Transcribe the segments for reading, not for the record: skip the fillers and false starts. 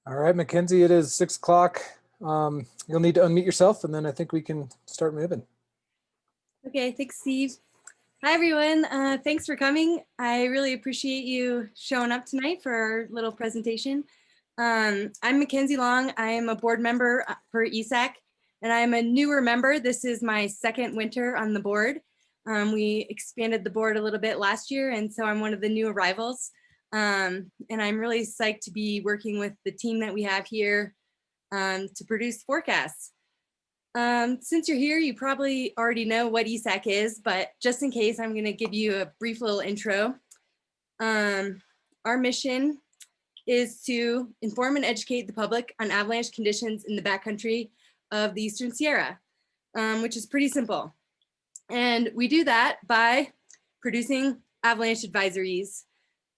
All right, Mackenzie, it is 6 o'clock. You'll need to unmute yourself and then I think we can start moving. Okay, thanks, Steve. Hi, everyone. Thanks for coming. I really appreciate you showing up tonight for our little presentation. I'm Mackenzie Long. I am a board member for ESAC, and I'm a newer member. This is my second winter on the board. We expanded the board a little bit last year, and so I'm one of the new arrivals. And I'm really psyched to be working with the team that we have here to produce forecasts. Since you're here, you probably already know what ESAC is, but just in case, I'm going to give you a brief little intro. Our mission is to inform and educate the public on avalanche conditions in the backcountry of the Eastern Sierra, which is pretty simple. And we do that by producing avalanche advisories.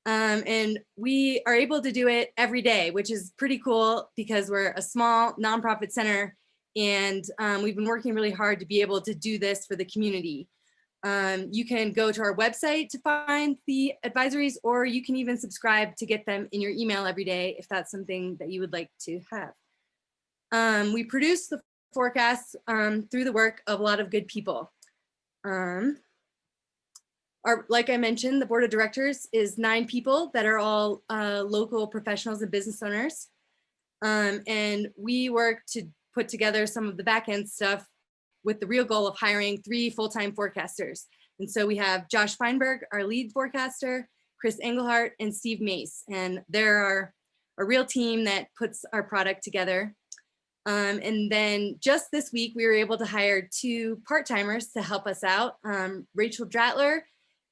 And we are able to do it every day, which is pretty cool because we're a small nonprofit center. And we've been working really hard to be able to do this for the community. You can go to our website to find the advisories, or you can even subscribe to get them in your email every day if that's something that you would like to have. We produce the forecasts through the work of a lot of good people. Like I mentioned, the board of directors is 9 people that are all local professionals and business owners. And we work to put together some of the back end stuff with the real goal of hiring 3 full-time forecasters. And so we have Josh Feinberg, our lead forecaster, Chris Englehardt, and Steve Mace. And they're a real team that puts our product together. And then just this week, we were able to hire 2 part-timers to help us out. Rachel Dratler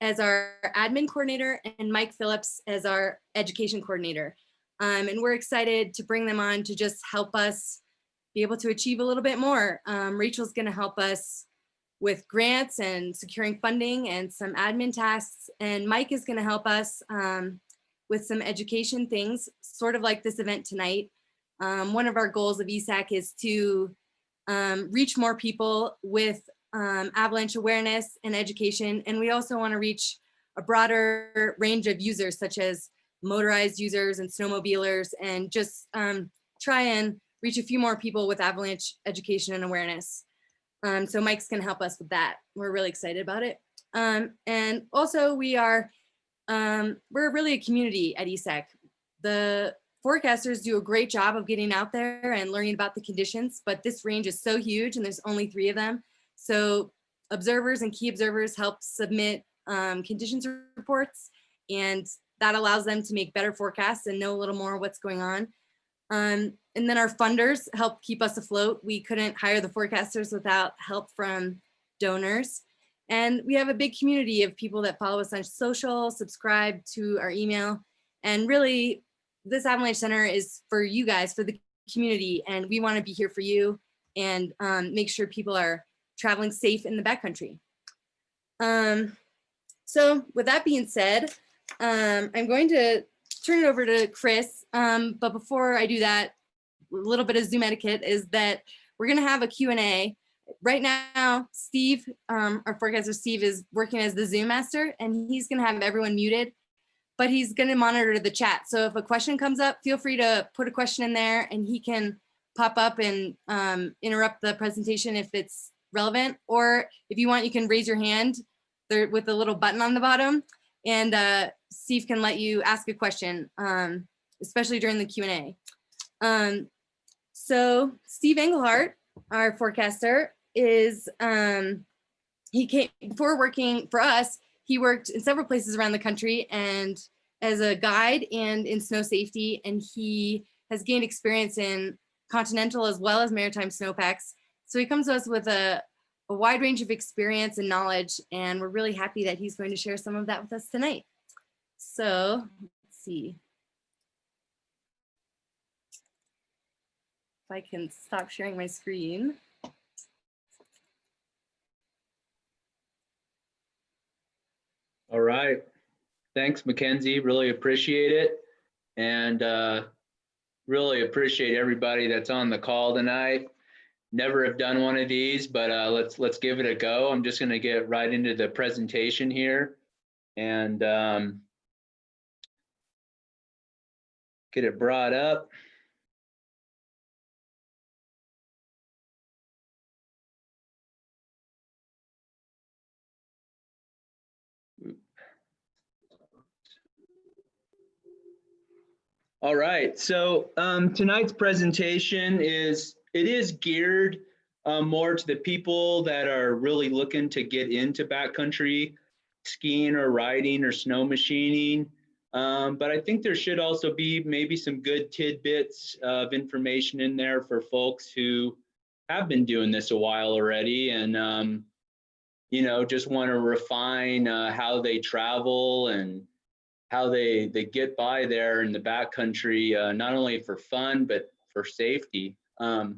as our admin coordinator and Mike Phillips as our education coordinator. And we're excited to bring them on to just help us be able to achieve a little bit more. Rachel's gonna help us with grants and securing funding and some admin tasks. And Mike is gonna help us with some education things, sort of like this event tonight. One of our goals of ESAC is to reach more people with avalanche awareness and education. And we also wanna reach a broader range of users, such as motorized users and snowmobilers, and just try and reach a few more people with avalanche education and awareness. So Mike's gonna help us with that. We're really excited about it. And also we're really a community at ESAC. The forecasters do a great job of getting out there and learning about the conditions, but this range is so huge and there's only 3 of them. So observers and key observers help submit conditions reports, and that allows them to make better forecasts and know a little more what's going on. And then our funders help keep us afloat. We couldn't hire the forecasters without help from donors. And we have a big community of people that follow us on social, subscribe to our email. And really, this Avalanche Center is for you guys, for the community. And we want to be here for you and make sure people are traveling safe in the backcountry. So with that being said, I'm going to turn it over to Chris. But before I do that, a little bit of Zoom etiquette is that we're going to have a Q&A. Right now, Steve, our forecaster Steve, is working as the Zoom master, and he's going to have everyone muted, but he's going to monitor the chat. So if a question comes up, feel free to put a question in there, and he can pop up and interrupt the presentation if it's relevant. Or if you want, you can raise your hand there with a little button on the bottom, and Steve can let you ask a question, especially during the Q&A. So Steve Englehardt, our forecaster, is, before working for us, he worked in several places around the country and as a guide and in snow safety, and he has gained experience in continental as well as maritime snowpacks. So he comes to us with a wide range of experience and knowledge, and we're really happy that he's going to share some of that with us tonight. So let's see if I can stop sharing my screen. All right. Thanks, Mackenzie. Really appreciate it. And really appreciate everybody that's on the call tonight. Never have done one of these, but let's give it a go. I'm just going to get right into the presentation here and get it brought up. All right, so tonight's presentation is geared more to the people that are really looking to get into backcountry skiing or riding or snow machining. But I think there should also be maybe some good tidbits of information in there for folks who have been doing this a while already and you know, just want to refine how they travel and how they get by there in the backcountry, not only for fun, but for safety. I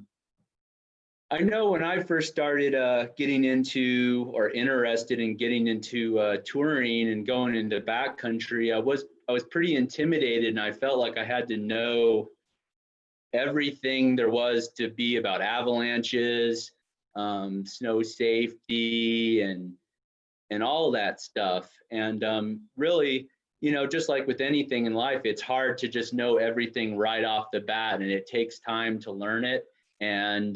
know when I first started getting into or interested in getting into touring and going into backcountry, I was pretty intimidated, and I felt like I had to know everything there was to be about avalanches, snow safety, and all that stuff. And really, you know, just like with anything in life, it's hard to just know everything right off the bat, and it takes time to learn it and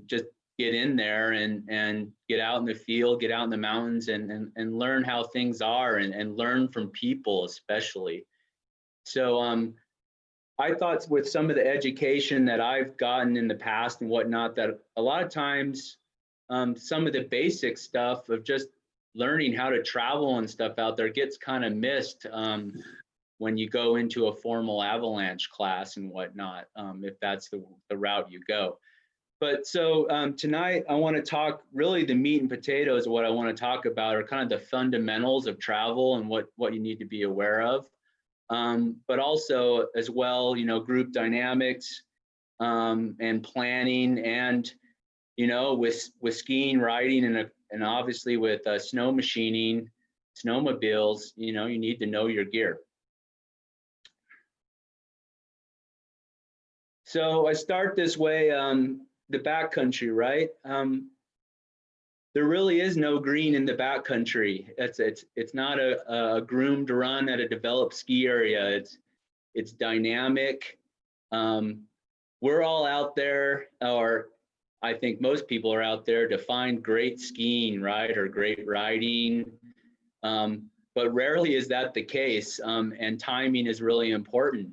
just get in there and get out in the field, get out in the mountains and learn how things are and learn from people especially. So I thought with some of the education that I've gotten in the past and whatnot, that a lot of times some of the basic stuff of just learning how to travel and stuff out there gets kind of missed when you go into a formal avalanche class and whatnot, if that's the route you go. But so tonight I want to talk, really the meat and potatoes of what I want to talk about are kind of the fundamentals of travel and what you need to be aware of. But also as well, you know, group dynamics and planning, and, you know, with skiing, riding, and obviously with snow machining, snowmobiles, you know, you need to know your gear. So I start this way, the backcountry, right? There really is no green in the backcountry. It's not a groomed run at a developed ski area. It's dynamic. We're all out there, or I think most people are out there to find great skiing, right, or great riding. But rarely is that the case, and timing is really important.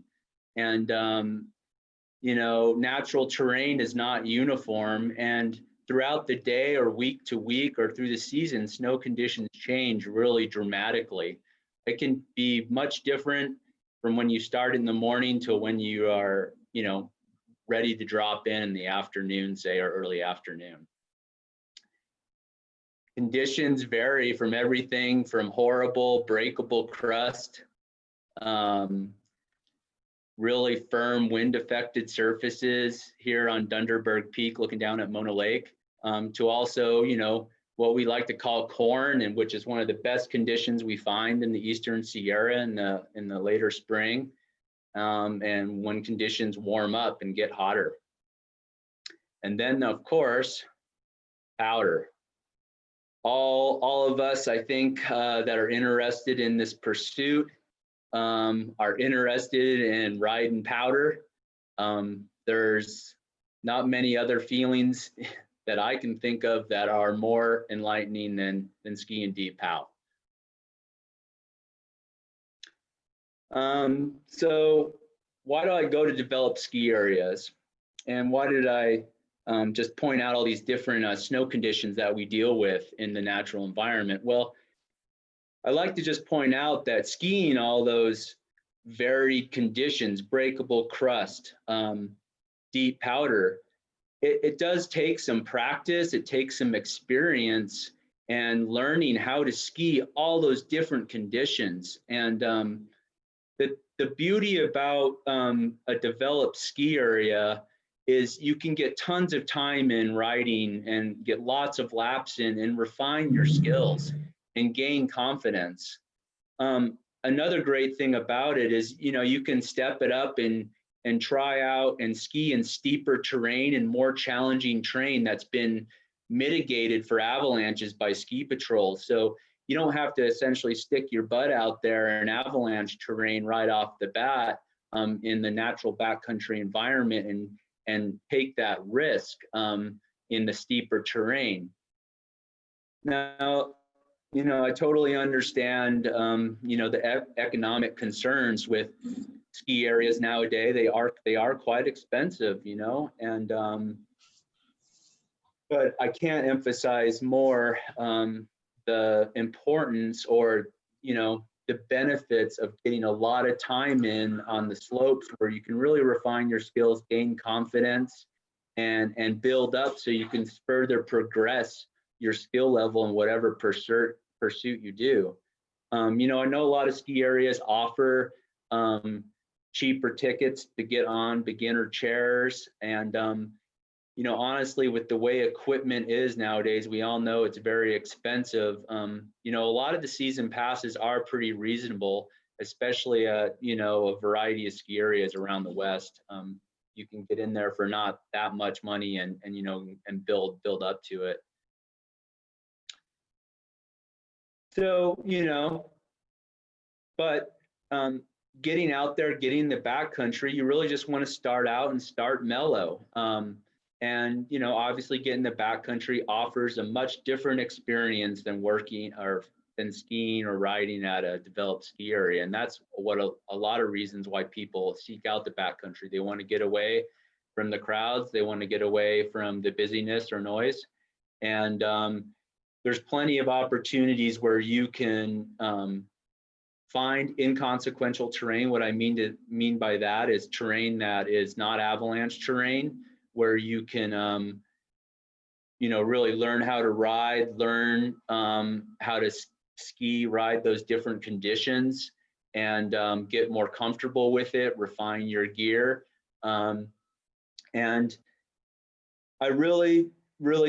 And you know, natural terrain is not uniform, and throughout the day or week to week or through the season, snow conditions change really dramatically. It can be much different from when you start in the morning to when you are, you know, ready to drop in the afternoon, say, or early afternoon. Conditions vary from everything from horrible breakable crust, really firm wind affected surfaces here on Dunderberg Peak looking down at Mona Lake, to also, you know, what we like to call corn, and which is one of the best conditions we find in the Eastern Sierra in the later spring, and when conditions warm up and get hotter. And then of course, powder. All of us, I think, that are interested in this pursuit are interested in riding powder. There's not many other feelings that I can think of that are more enlightening than skiing deep pow. So why do I go to develop ski areas? And why did I just point out all these different snow conditions that we deal with in the natural environment? Well, I like to just point out that skiing all those varied conditions, breakable crust, deep powder, it does take some practice, it takes some experience and learning how to ski all those different conditions. And the beauty about a developed ski area is you can get tons of time in riding and get lots of laps in and refine your skills and gain confidence. Another great thing about it is, you know, you can step it up and try out and ski in steeper terrain and more challenging terrain that's been mitigated for avalanches by ski patrols. So you don't have to essentially stick your butt out there in avalanche terrain right off the bat in the natural backcountry environment and take that risk in the steeper terrain. Now, you know, I totally understand, you know, the economic concerns with ski areas nowadays. They are quite expensive, you know, and but I can't emphasize more the importance, or, you know, the benefits of getting a lot of time in on the slopes where you can really refine your skills, gain confidence, and build up so you can further progress your skill level in whatever pursuit you do. You know, I know a lot of ski areas offer cheaper tickets to get on beginner chairs, and you know, honestly, with the way equipment is nowadays, we all know it's very expensive. You know, a lot of the season passes are pretty reasonable, especially at, you know, a variety of ski areas around the West. You can get in there for not that much money and you know, and build up to it. So, you know, but getting out there, getting the backcountry, you really just want to start out and start mellow. And, you know, obviously getting the backcountry offers a much different experience than working or than skiing or riding at a developed ski area. And that's what a lot of reasons why people seek out the backcountry. They want to get away from the crowds. They want to get away from the busyness or noise. And there's plenty of opportunities where you can find inconsequential terrain. What I mean by that is terrain that is not avalanche terrain, where you can, you know, really learn how to ride, learn how to ski, ride those different conditions, and get more comfortable with it, refine your gear. And I really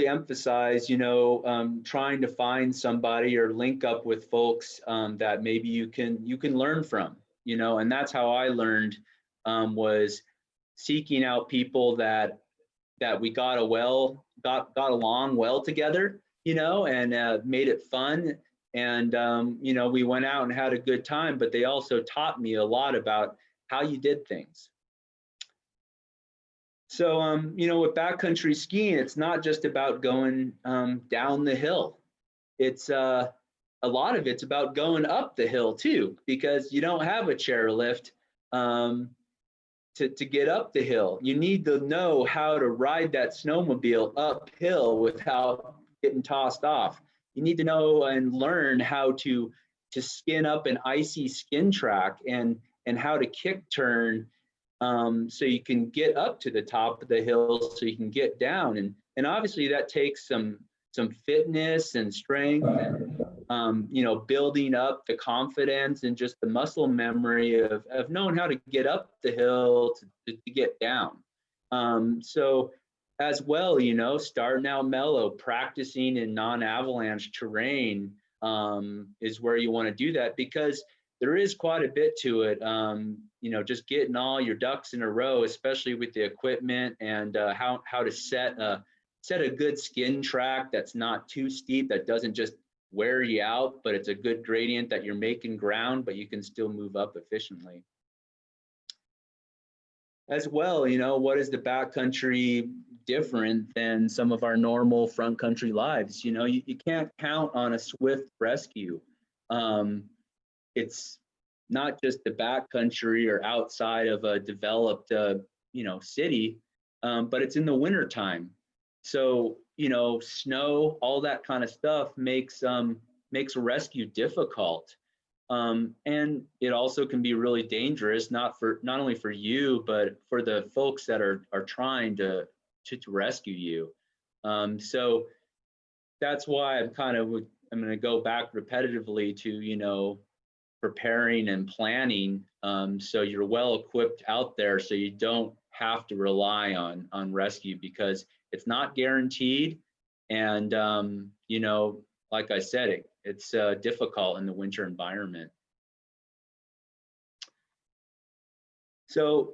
emphasize, you know, trying to find somebody or link up with folks that maybe you can learn from, you know. And that's how I learned, was seeking out people that we got along well together, you know, and made it fun. And you know, we went out and had a good time, but they also taught me a lot about how you did things. So you know, with backcountry skiing, it's not just about going down the hill. It's a lot of it's about going up the hill too, because you don't have a chairlift to get up the hill. You need to know how to ride that snowmobile uphill without getting tossed off. You need to know and learn how to skin up an icy skin track and how to kick turn, so you can get up to the top of the hill, so you can get down. And obviously that takes some fitness and strength, and you know, building up the confidence and just the muscle memory of knowing how to get up the hill to get down. So as well, you know, starting out mellow, practicing in non-avalanche terrain is where you want to do that, because there is quite a bit to it. You know, just getting all your ducks in a row, especially with the equipment, and how to set a good skin track that's not too steep, that doesn't just wear you out, but it's a good gradient that you're making ground, but you can still move up efficiently. As well, you know, what is the backcountry different than some of our normal front country lives? You know, you can't count on a swift rescue. It's not just the backcountry or outside of a developed, you know, city, but it's in the winter time. So, you know, snow, all that kind of stuff makes rescue difficult. And it also can be really dangerous, not only for you, but for the folks that are trying to rescue you. So that's why I'm going to go back repetitively to, you know, preparing and planning, so you're well equipped out there, so you don't have to rely on rescue, because it's not guaranteed. And you know, like I said, it's difficult in the winter environment. So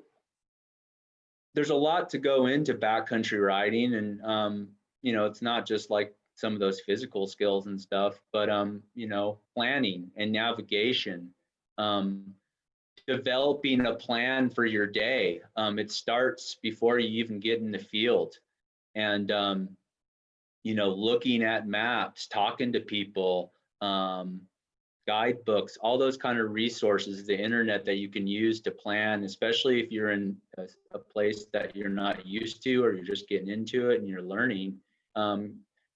there's a lot to go into backcountry riding, and you know, it's not just like some of those physical skills and stuff, but you know, planning and navigation, developing a plan for your day. It starts before you even get in the field, and you know, looking at maps, talking to people, guidebooks, all those kind of resources, the internet that you can use to plan, especially if you're in a place that you're not used to, or you're just getting into it and you're learning.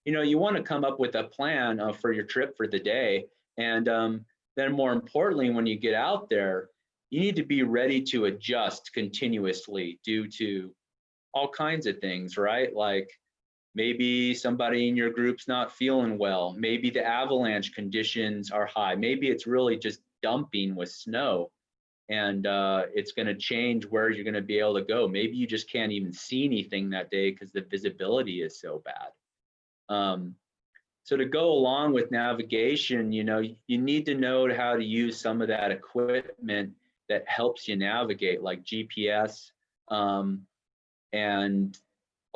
You want to come up with a plan for your trip for the day. And then more importantly, when you get out there, you need to be ready to adjust continuously due to all kinds of things, right? Like maybe somebody in your group's not feeling well. Maybe the avalanche conditions are high. Maybe it's really just dumping with snow, and it's going to change where you're going to be able to go. Maybe you just can't even see anything that day because the visibility is so bad. So to go along with navigation, you need to know how to use some of that equipment that helps you navigate, like GPS, and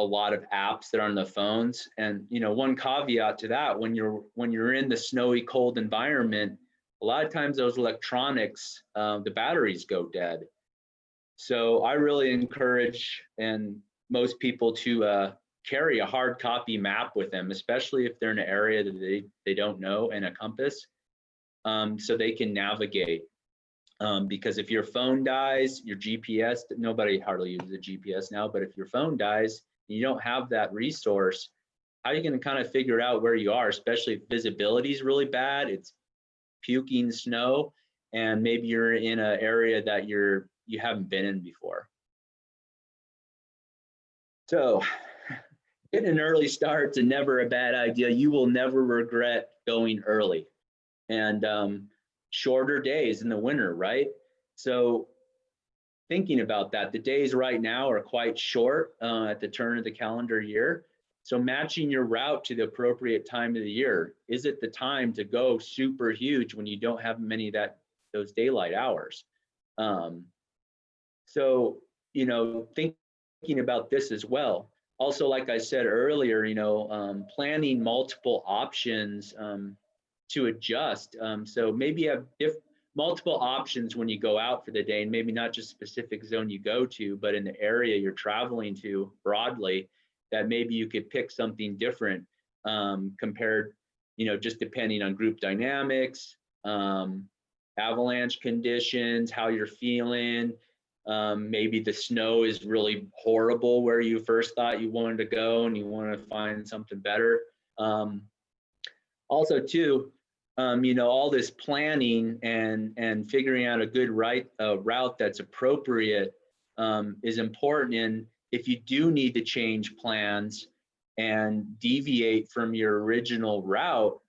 a lot of apps that are on the phones. And one caveat to that, when you're in the snowy, cold environment, a lot of times those electronics, the batteries go dead. So I really encourage and most people to carry a hard copy map with them, especially if they're in an area that they don't know, and a compass, so they can navigate. Because if your phone dies, your GPS, nobody hardly uses a GPS now, but if your phone dies, you don't have that resource, how are you going to kind of figure out where you are, especially if visibility is really bad, it's puking snow, and maybe you're in an area that you haven't been in before. So getting an early start's never a bad idea. You will never regret going early. And shorter days in the winter, right? So thinking about that, the days right now are quite short at the turn of the calendar year. So matching your route to the appropriate time of the year. Is it the time to go super huge when you don't have many of those daylight hours? So, thinking about this as well. Also, like I said earlier, planning multiple options to adjust. So maybe you have multiple options when you go out for the day, and maybe not just specific zone you go to, but in the area you're traveling to broadly, that maybe you could pick something different compared, just depending on group dynamics, avalanche conditions, how you're feeling. Maybe the snow is really horrible where you first thought you wanted to go and you want to find something better. Also too, all this planning and figuring out a good route that's appropriate is important. And if you do need to change plans and deviate from your original route,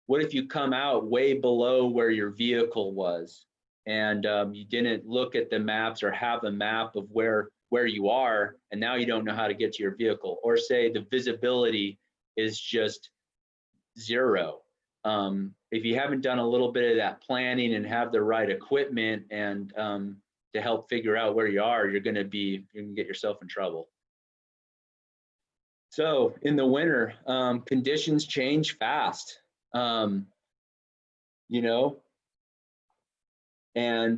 what if you come out way below where your vehicle was, and you didn't look at the maps or have a map of where you are, and now you don't know how to get to your vehicle? Or say the visibility is just zero. If you haven't done a little bit of that planning and have the right equipment and to help figure out where you are, you're going to get yourself in trouble. So in the winter, conditions change fast, and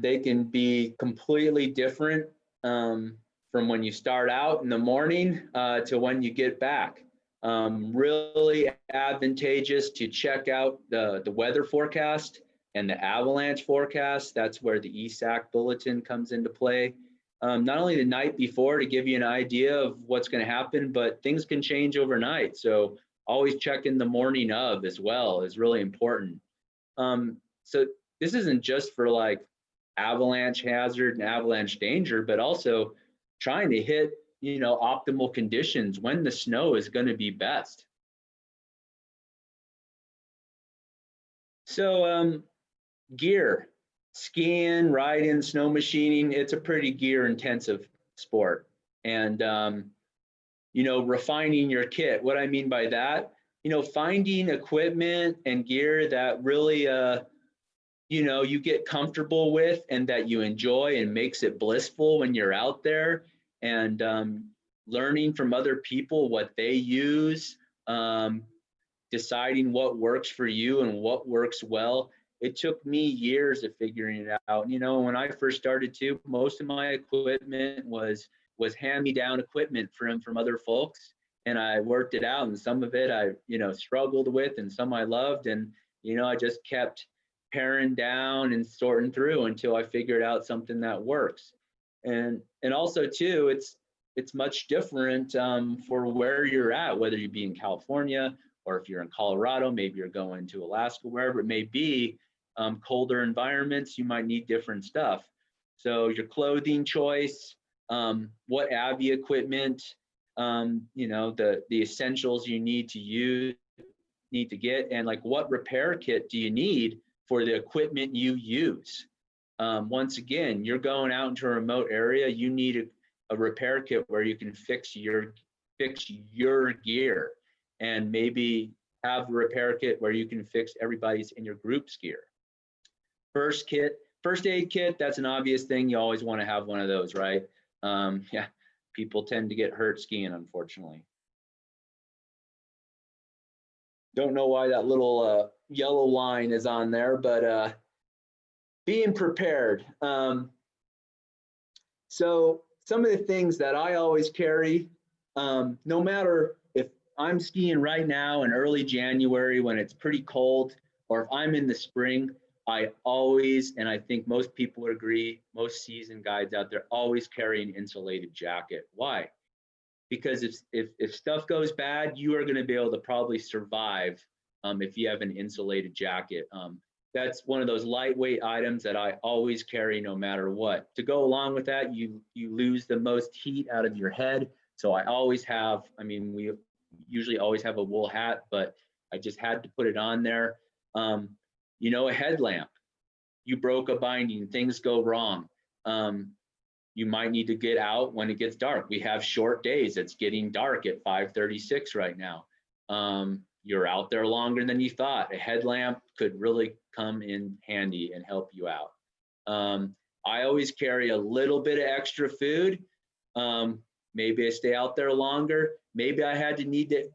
they can be completely different from when you start out in the morning to when you get back. Really advantageous to check out the weather forecast and the avalanche forecast. That's where the ESAC bulletin comes into play. Not only the night before to give you an idea of what's going to happen, but things can change overnight. So always check in the morning of as well is really important. So this isn't just for like avalanche hazard and avalanche danger, but also trying to hit optimal conditions when the snow is going to be best. So gear, skiing, riding, snow machining, it's a pretty gear intensive sport. And refining your kit. What I mean by that, finding equipment and gear that really you get comfortable with and that you enjoy and makes it blissful when you're out there. And learning from other people what they use, deciding what works for you and what works well. It took me years of figuring it out. When I first started too, most of my equipment was hand-me-down equipment from other folks, and I worked it out. And some of it I struggled with, and some I loved. And You know, I just kept paring down and sorting through until I figured out something that works. And also too, it's much different for where you're at, whether you be in California or if you're in Colorado, maybe you're going to Alaska, wherever it may be, colder environments, you might need different stuff. So your clothing choice, what AVI equipment, you know, the essentials you need to get, and like what repair kit do you need for the equipment you use. Once again, you're going out into a remote area, you need a repair kit where you can fix your gear, and maybe have a repair kit where you can fix everybody's in your group's gear. First aid kit, that's an obvious thing. You always want to have one of those, right? Yeah, people tend to get hurt skiing, unfortunately. Don't know why that little yellow line is on there, but being prepared. So some of the things that I always carry, no matter if I'm skiing right now in early January when it's pretty cold, or if I'm in the spring, I always, and I think most people would agree, most seasoned guides out there always carry an insulated jacket. Why? Because if stuff goes bad, you are going to be able to probably survive if you have an insulated jacket. That's one of those lightweight items that I always carry no matter what. To go along with that, you lose the most heat out of your head. So I always have, I mean, we usually always have a wool hat, but I just had to put it on there. You know, a headlamp, you broke a binding, things go wrong. You might need to get out when it gets dark. We have short days. It's getting dark at 5:36 right now. You're out there longer than you thought. A headlamp could really come in handy and help you out. I always carry a little bit of extra food. Maybe I stay out there longer. Maybe I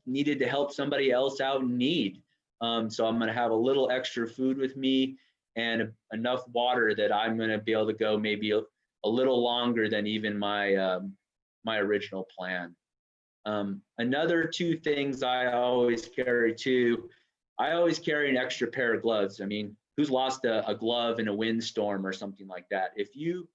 needed to help somebody else out in need. So I'm gonna have a little extra food with me and enough water that I'm gonna be able to go maybe a little longer than even my my original plan. Another two things I always carry too, I always carry an extra pair of gloves. I mean, who's lost a glove in a windstorm or something like that? If you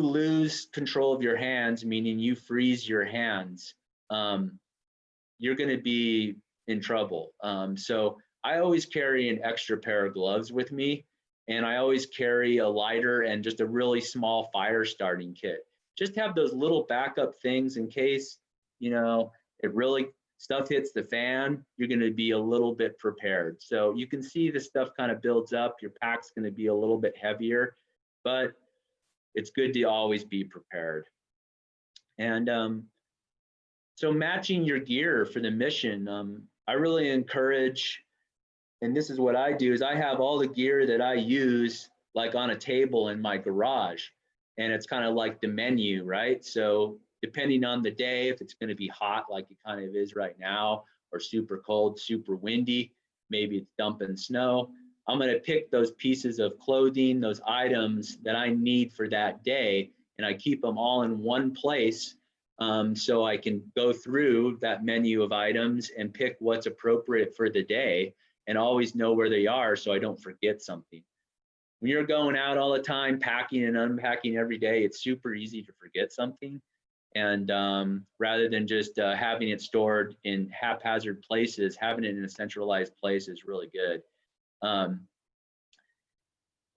lose control of your hands, meaning you freeze your hands, you're gonna be in trouble. So I always carry an extra pair of gloves with me, and I always carry a lighter and just a really small fire starting kit. Just have those little backup things in case, you know, stuff hits the fan, you're gonna be a little bit prepared. So you can see the stuff kind of builds up, your pack's gonna be a little bit heavier, but it's good to always be prepared. And so matching your gear for the mission, I really encourage, and this is what I do, is I have all the gear that I use like on a table in my garage, and it's kind of like the menu, right? So depending on the day, if it's going to be hot like it kind of is right now, or super cold, super windy, maybe it's dumping snow, I'm going to pick those pieces of clothing, those items that I need for that day, and I keep them all in one place. So I can go through that menu of items and pick what's appropriate for the day and always know where they are so I don't forget something. When you're going out all the time, packing and unpacking every day, it's super easy to forget something. And rather than just having it stored in haphazard places, having it in a centralized place is really good.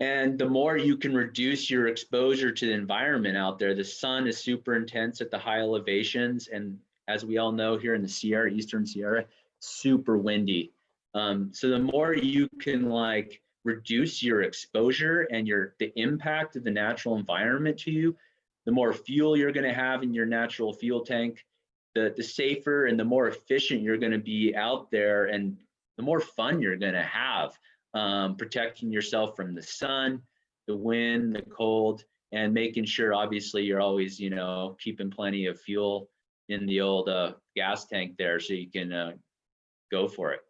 And the more you can reduce your exposure to the environment out there, the sun is super intense at the high elevations. And as we all know here in the Sierra, Eastern Sierra, super windy. So the more you can like reduce your exposure and the impact of the natural environment to you, the more fuel you're gonna have in your natural fuel tank, the safer and the more efficient you're gonna be out there, and the more fun you're gonna have. Protecting yourself from the sun, the wind, the cold, and making sure obviously you're always, you know, keeping plenty of fuel in the old gas tank there so you can go for it.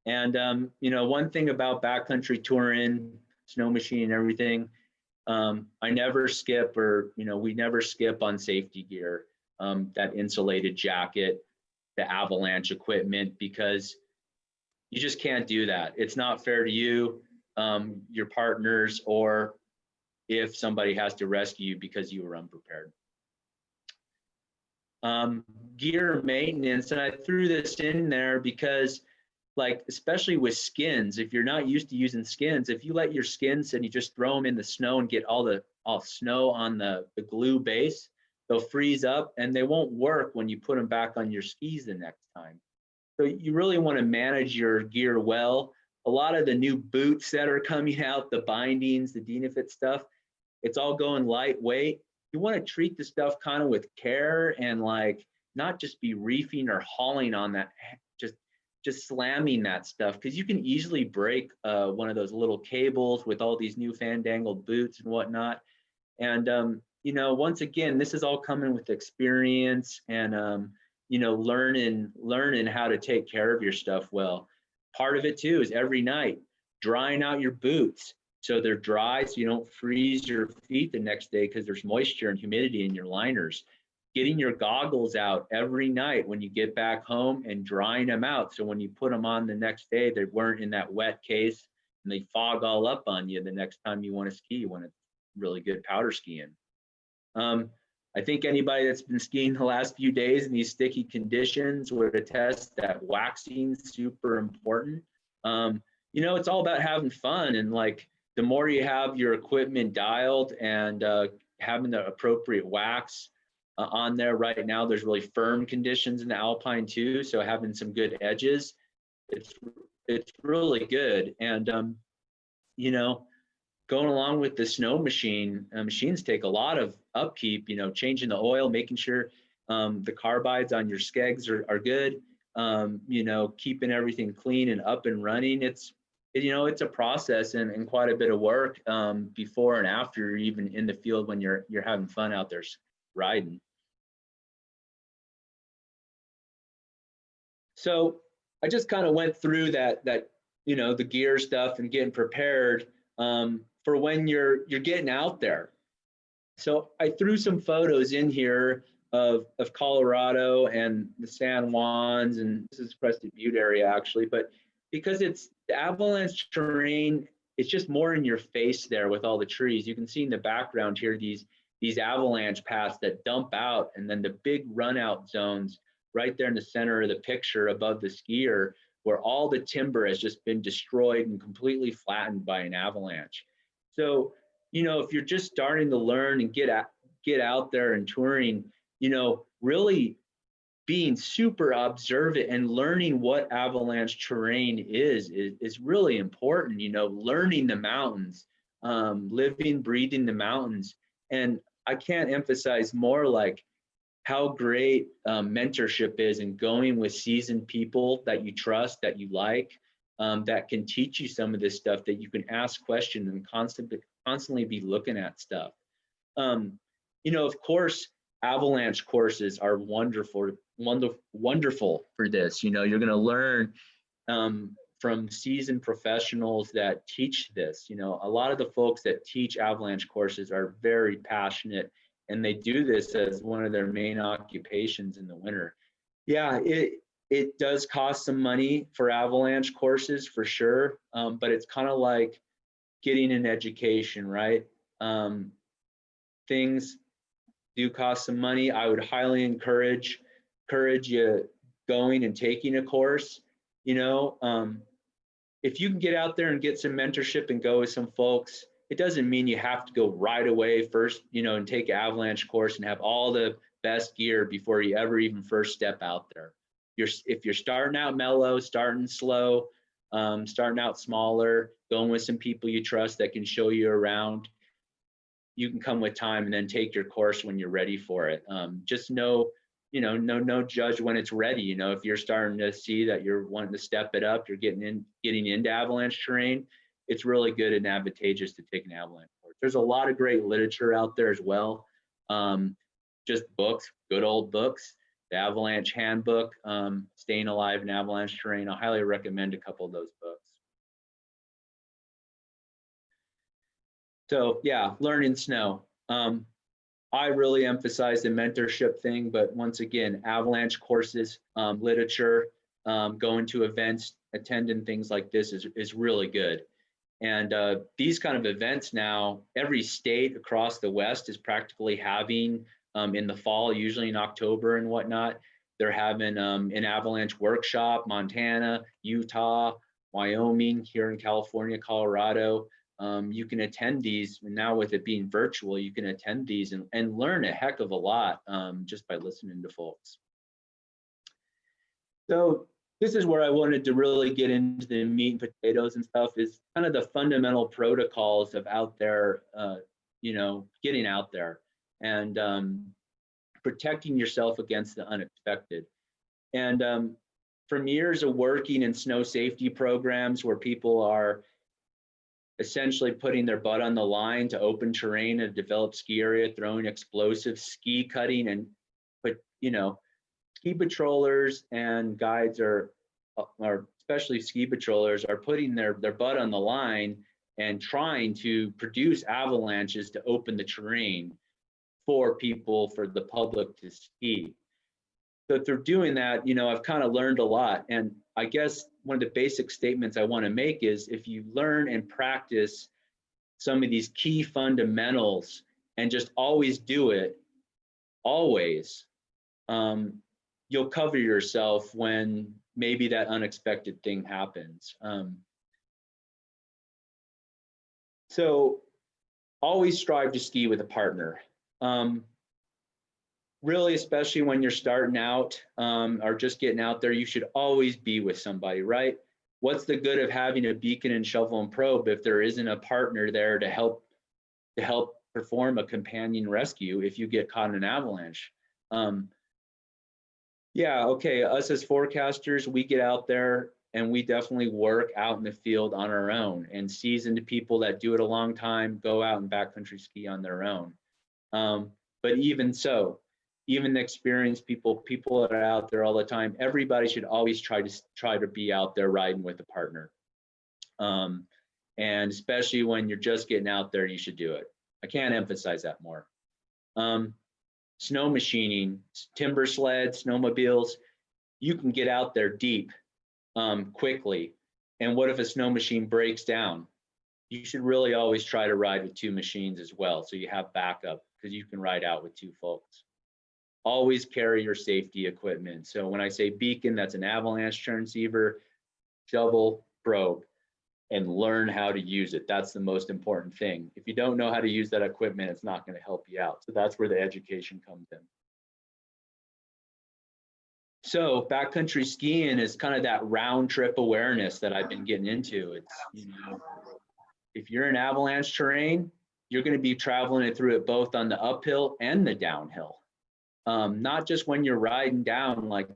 And you know, one thing about backcountry touring, snow machine and everything, I never skip, or you know, we never skip on safety gear, that insulated jacket, the Avalanche equipment, because You just can't do that. It's not fair to you, your partners, or if somebody has to rescue you because you were unprepared. Gear maintenance, and I threw this in there because, like, especially with skins, if you're not used to using skins, if you let your skins and you just throw them in the snow and get all snow on the glue base, they'll freeze up and they won't work when you put them back on your skis the next time. So you really want to manage your gear well. A lot of the new boots that are coming out, the bindings, the Dynafit stuff, it's all going lightweight. You want to treat the stuff kind of with care and, like, not just be reefing or hauling on that, just slamming that stuff, because you can easily break one of those little cables with all these new fandangled boots and whatnot. And you know, once again, this is all coming with experience and you know, learning how to take care of your stuff well. Part of it too is every night drying out your boots so they're dry, so you don't freeze your feet the next day because there's moisture and humidity in your liners. Getting your goggles out every night when you get back home and drying them out, so when you put them on the next day, they weren't in that wet case and they fog all up on you the next time you want to ski when it's really good powder skiing. I think anybody that's been skiing the last few days in these sticky conditions would attest that waxing's super important. You know, it's all about having fun, and, like, the more you have your equipment dialed and having the appropriate wax on there. Right now, there's really firm conditions in the Alpine too, so having some good edges, it's really good. And you know, going along with the snow machine, machines take a lot of upkeep. You know, changing the oil, making sure the carbides on your skegs are good. You know, keeping everything clean and up and running. You know, it's a process and quite a bit of work before and after you're even in the field when you're having fun out there riding. So I just kind of went through that you know, the gear stuff and getting prepared for when you're getting out there. So I threw some photos in here of Colorado and the San Juans, and this is Crested Butte area actually, but because it's the avalanche terrain, it's just more in your face there with all the trees. You can see in the background here these avalanche paths that dump out, and then the big run out zones right there in the center of the picture above the skier, where all the timber has just been destroyed and completely flattened by an avalanche. So, you know, if you're just starting to learn and get out there and touring, you know, really being super observant and learning what avalanche terrain is really important. You know, learning the mountains, living, breathing the mountains. And I can't emphasize more, like, how great mentorship is, and going with seasoned people that you trust, that you like, that can teach you some of this stuff, that you can ask questions and constantly be looking at stuff. You know, of course, avalanche courses are wonderful for this. You know, you're going to learn from seasoned professionals that teach this. You know, a lot of the folks that teach avalanche courses are very passionate, and they do this as one of their main occupations in the winter. Yeah, it does cost some money for avalanche courses for sure, but it's kind of like getting an education, right? Things do cost some money. I would highly encourage you going and taking a course. You know, if you can get out there and get some mentorship and go with some folks, it doesn't mean you have to go right away first, you know, and take an avalanche course and have all the best gear before you ever even first step out there. If you're starting out mellow, starting slow, starting out smaller, going with some people you trust that can show you around, you can come with time and then take your course when you're ready for it. Just know, you know, no judge when it's ready. You know, if you're starting to see that you're wanting to step it up, you're getting into avalanche terrain, it's really good and advantageous to take an avalanche course. There's a lot of great literature out there as well. Just books, good old books. The Avalanche Handbook, Staying Alive in Avalanche Terrain. I highly recommend a couple of those books. So yeah, learning snow. I really emphasize the mentorship thing, but once again, avalanche courses, literature, going to events, attending things like this is really good. And these kind of events now, every state across the West is practically having in the fall, usually in October and whatnot, they're having an avalanche workshop, Montana, Utah, Wyoming, here in California, Colorado. You can attend these, and now with it being virtual, you can attend these and learn a heck of a lot just by listening to folks. So this is where I wanted to really get into the meat and potatoes and stuff, is kind of the fundamental protocols of out there, getting out there and protecting yourself against the unexpected. And from years of working in snow safety programs where people are essentially putting their butt on the line to open terrain in a developed ski area, throwing explosives, ski cutting, and ski patrollers and guides are especially ski patrollers are putting their butt on the line and trying to produce avalanches to open the terrain for people, for the public to ski. So through doing that, I've kind of learned a lot. And I guess one of the basic statements I want to make is if you learn and practice some of these key fundamentals and just always do it, always, you'll cover yourself when maybe that unexpected thing happens. So always strive to ski with a partner. Really, especially when you're starting out or just getting out there, you should always be with somebody, right? What's the good of having a beacon and shovel and probe if there isn't a partner there to help perform a companion rescue if you get caught in an avalanche? Yeah, okay, us as forecasters, we get out there and we definitely work out in the field on our own, and seasoned people that do it a long time go out and backcountry ski on their own. But even so, even experienced people that are out there all the time, everybody should always try to be out there riding with a partner. And especially when you're just getting out there, you should do it. I can't emphasize that more. Snow machining, timber sleds, snowmobiles, you can get out there deep quickly. And what if a snow machine breaks down? You should really always try to ride with two machines as well, so you have backup, because you can ride out with two folks. Always carry your safety equipment. So when I say beacon, that's an avalanche transceiver, shovel, probe, and learn how to use it. That's the most important thing. If you don't know how to use that equipment, it's not going to help you out. So that's where the education comes in. So backcountry skiing is kind of that round trip awareness that I've been getting into. It's, if you're in avalanche terrain, you're going to be traveling it through it both on the uphill and the downhill. Not just when you're riding down like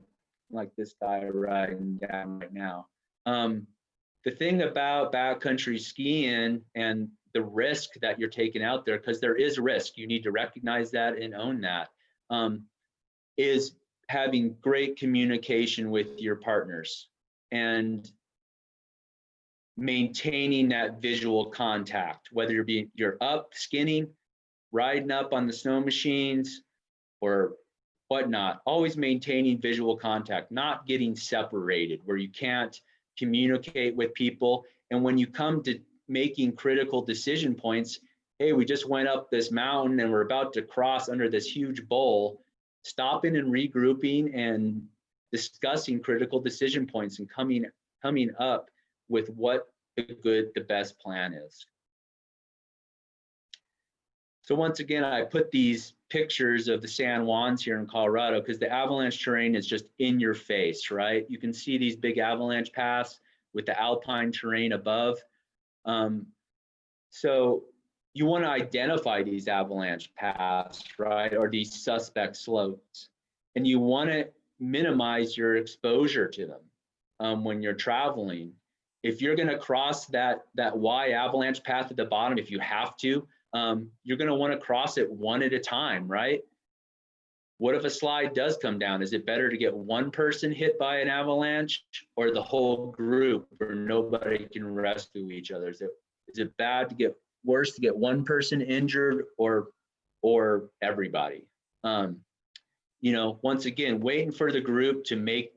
this guy riding down right now. The thing about backcountry skiing and the risk that you're taking out there, because there is risk, you need to recognize that and own that, is having great communication with your partners and maintaining that visual contact, whether you're up skinning, riding up on the snow machines, or whatnot. Always maintaining visual contact, not getting separated where you can't communicate with people. And when you come to making critical decision points, hey, we just went up this mountain and we're about to cross under this huge bowl, stopping and regrouping and discussing critical decision points and coming up with what the best plan is. So once again, I put these pictures of the San Juans here in Colorado because the avalanche terrain is just in your face, right? You can see these big avalanche paths with the alpine terrain above. So you want to identify these avalanche paths, right? Or these suspect slopes. And you want to minimize your exposure to them when you're traveling. If you're going to cross that Y avalanche path at the bottom, if you have to, you're going to want to cross it one at a time, right? What if a slide does come down? Is it better to get one person hit by an avalanche or the whole group where nobody can rescue each other? Is it bad to get worse to get one person injured or everybody? Once again, waiting for the group to make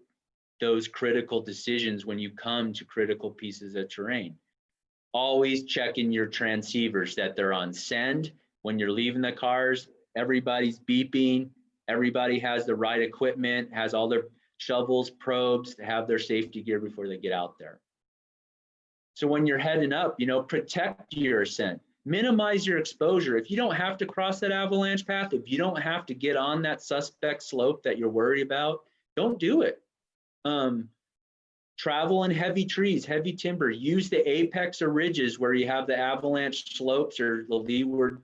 those critical decisions when you come to critical pieces of terrain. Always checking your transceivers that they're on send when you're leaving the cars. Everybody's beeping. Everybody has the right equipment, has all their shovels, probes, to have their safety gear before they get out there. So when you're heading up, you know, protect your ascent, minimize your exposure. If you don't have to cross that avalanche path, if you don't have to get on that suspect slope that you're worried about, don't do it. Travel in heavy trees, heavy timber, use the apex or ridges where you have the avalanche slopes or the leeward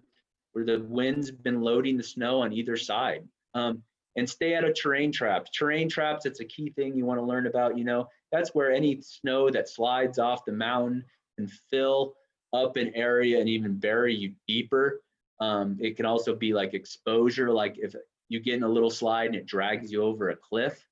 where the wind's been loading the snow on either side. And stay out of terrain traps. Terrain traps, it's a key thing you want to learn about. You know, that's where any snow that slides off the mountain can fill up an area and even bury you deeper. It can also be like exposure, like if you get in a little slide and it drags you over a cliff.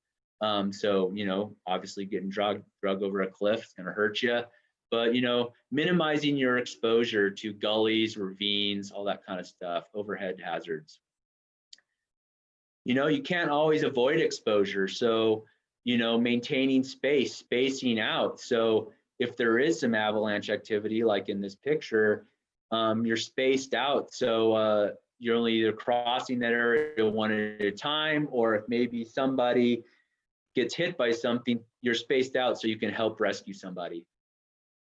So, you know, obviously getting drug over a cliff is going to hurt you. But, you know, minimizing your exposure to gullies, ravines, all that kind of stuff, overhead hazards. You know, you can't always avoid exposure. So, you know, maintaining spacing out. So if there is some avalanche activity, like in this picture, you're spaced out. So you're only either crossing that area one at a time, or if maybe somebody gets hit by something, you're spaced out so you can help rescue somebody.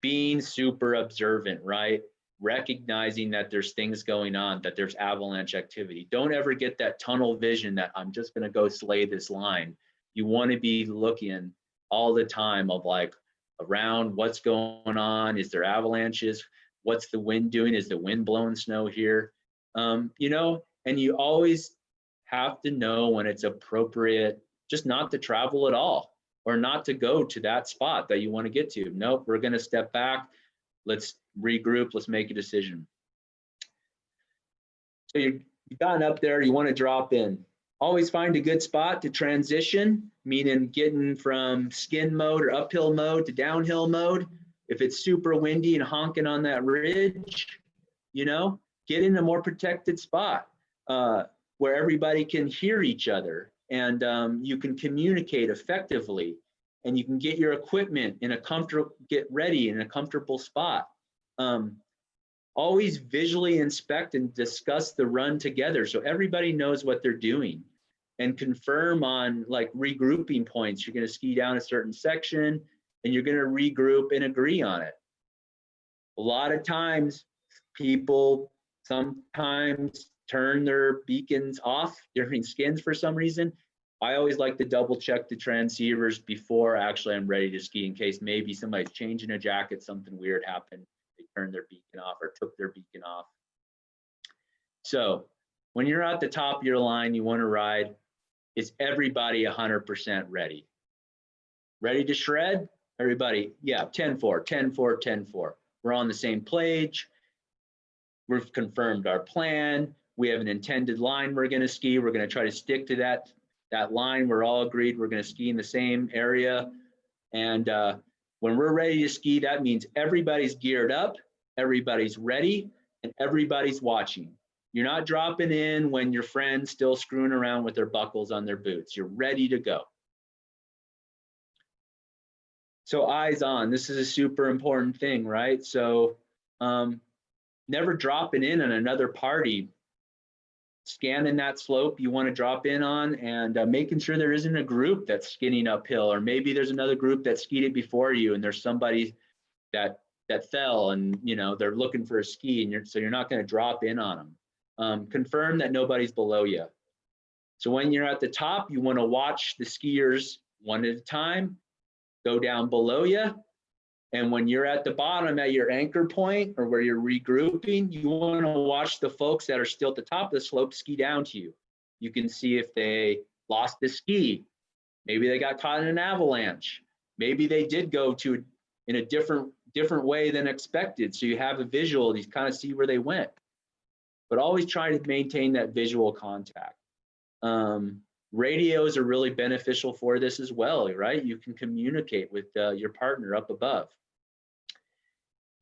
Being super observant, right? Recognizing that there's things going on, that there's avalanche activity. Don't ever get that tunnel vision that I'm just going to go slay this line. You want to be looking all the time of like around what's going on. Is there avalanches? What's the wind doing? Is the wind blowing snow here? You know, and you always have to know when it's appropriate just not to travel at all, or not to go to that spot that you want to get to. Nope, we're going to step back. Let's regroup. Let's make a decision. So you've gotten up there, you want to drop in. Always find a good spot to transition, meaning getting from skin mode or uphill mode to downhill mode. If it's super windy and honking on that ridge, you know, get in a more protected spot where everybody can hear each other, and you can communicate effectively, and you can get your equipment in a comfortable, get ready in a comfortable spot. Always visually inspect and discuss the run together so everybody knows what they're doing, and confirm on like regrouping points. You're going to ski down a certain section and you're going to regroup and agree on it. A lot of times people sometimes turn their beacons off during skins for some reason. I always like to double check the transceivers before actually I'm ready to ski, in case maybe somebody's changing a jacket, something weird happened, they turned their beacon off or took their beacon off. So when you're at the top of your line, you want to ride, is everybody 100% ready? Ready to shred? Everybody, yeah, 10-4, 10-4, 10-4. We're on the same page. We've confirmed our plan. We have an intended line we're going to ski. We're going to try to stick to that line. We're all agreed we're going to ski in the same area. And when we're ready to ski, that means everybody's geared up, everybody's ready, and everybody's watching. You're not dropping in when your friend's still screwing around with their buckles on their boots. You're ready to go. So eyes on, this is a super important thing, right? So never dropping in on another party, scanning that slope you want to drop in on, and making sure there isn't a group that's skinning uphill, or maybe there's another group that skied it before you and there's somebody that fell and, you know, they're looking for a ski, and so you're not going to drop in on them. Confirm that nobody's below you. So when you're at the top, you want to watch the skiers one at a time go down below you. And when you're at the bottom at your anchor point, or where you're regrouping, you want to watch the folks that are still at the top of the slope ski down to you. You can see if they lost the ski. Maybe they got caught in an avalanche. Maybe they did go to in a different way than expected. So you have a visual, you kind of see where they went. But always try to maintain that visual contact. Radios are really beneficial for this as well, right? You can communicate with your partner up above.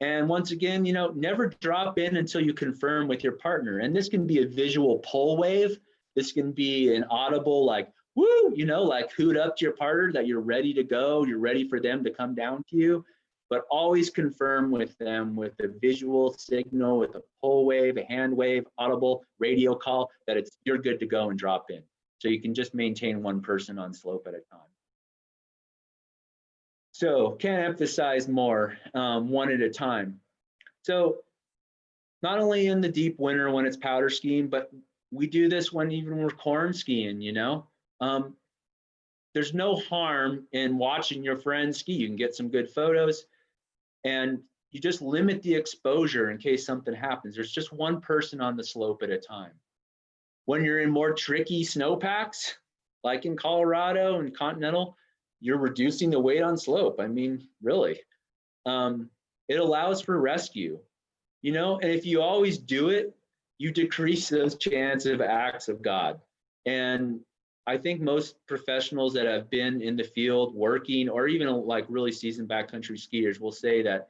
And once again, you know, never drop in until you confirm with your partner. And this can be a visual pull wave. This can be an audible, like, woo, you know, like hoot up to your partner that you're ready to go, you're ready for them to come down to you, but always confirm with them with a visual signal, with a pole wave, a hand wave, audible radio call, that it's you're good to go and drop in. So you can just maintain one person on slope at a time. So can't emphasize more, one at a time. So not only in the deep winter when it's powder skiing, but we do this when even we're corn skiing, you know. There's no harm in watching your friends ski. You can get some good photos, and you just limit the exposure in case something happens. There's just one person on the slope at a time. When you're in more tricky snowpacks, like in Colorado and Continental, you're reducing the weight on slope. I mean, really, it allows for rescue, you know, and if you always do it, you decrease those chances of acts of God. And I think most professionals that have been in the field working, or even like really seasoned backcountry skiers, will say that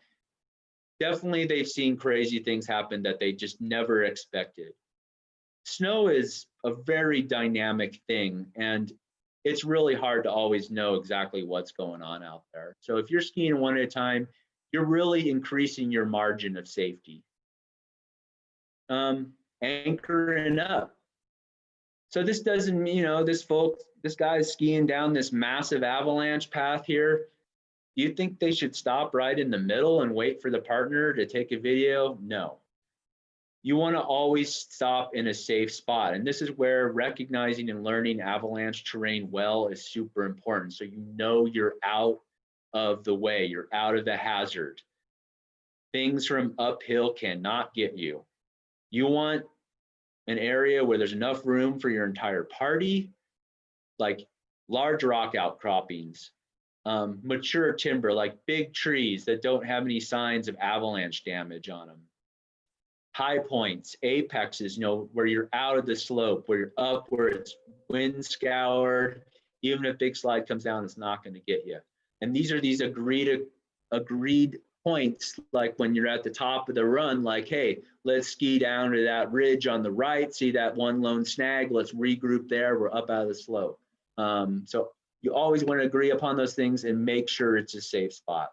definitely they've seen crazy things happen that they just never expected. Snow is a very dynamic thing, and it's really hard to always know exactly what's going on out there. So if you're skiing one at a time, you're really increasing your margin of safety. Anchoring up. So this doesn't, you know, this guy's skiing down this massive avalanche path here. Do you think they should stop right in the middle and wait for the partner to take a video? No. You want to always stop in a safe spot. And this is where recognizing and learning avalanche terrain well is super important. So you know you're out of the way, you're out of the hazard. Things from uphill cannot get you. You want an area where there's enough room for your entire party, like large rock outcroppings, mature timber, like big trees that don't have any signs of avalanche damage on them. High points, apexes, you know, where you're out of the slope, where you're up, where it's wind scoured. Even if big slide comes down, it's not going to get you. And these are these agreed points, like when you're at the top of the run, like, hey, let's ski down to that ridge on the right, see that one lone snag, let's regroup there, we're up out of the slope. So you always want to agree upon those things and make sure it's a safe spot.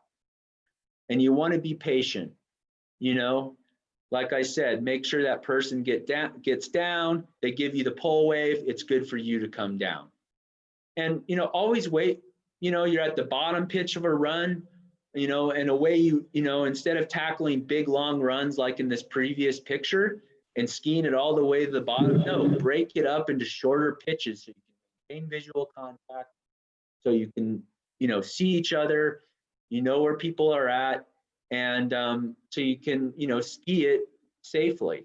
And you want to be patient, you know, like I said, make sure that person gets down, they give you the pole wave, it's good for you to come down. And, you know, always wait, you know, you're at the bottom pitch of a run, you know, and a way you know, instead of tackling big long runs like in this previous picture and skiing it all the way to the bottom, no, break it up into shorter pitches so you can maintain visual contact, so you can, you know, see each other, you know where people are at, and so you can, you know, ski it safely.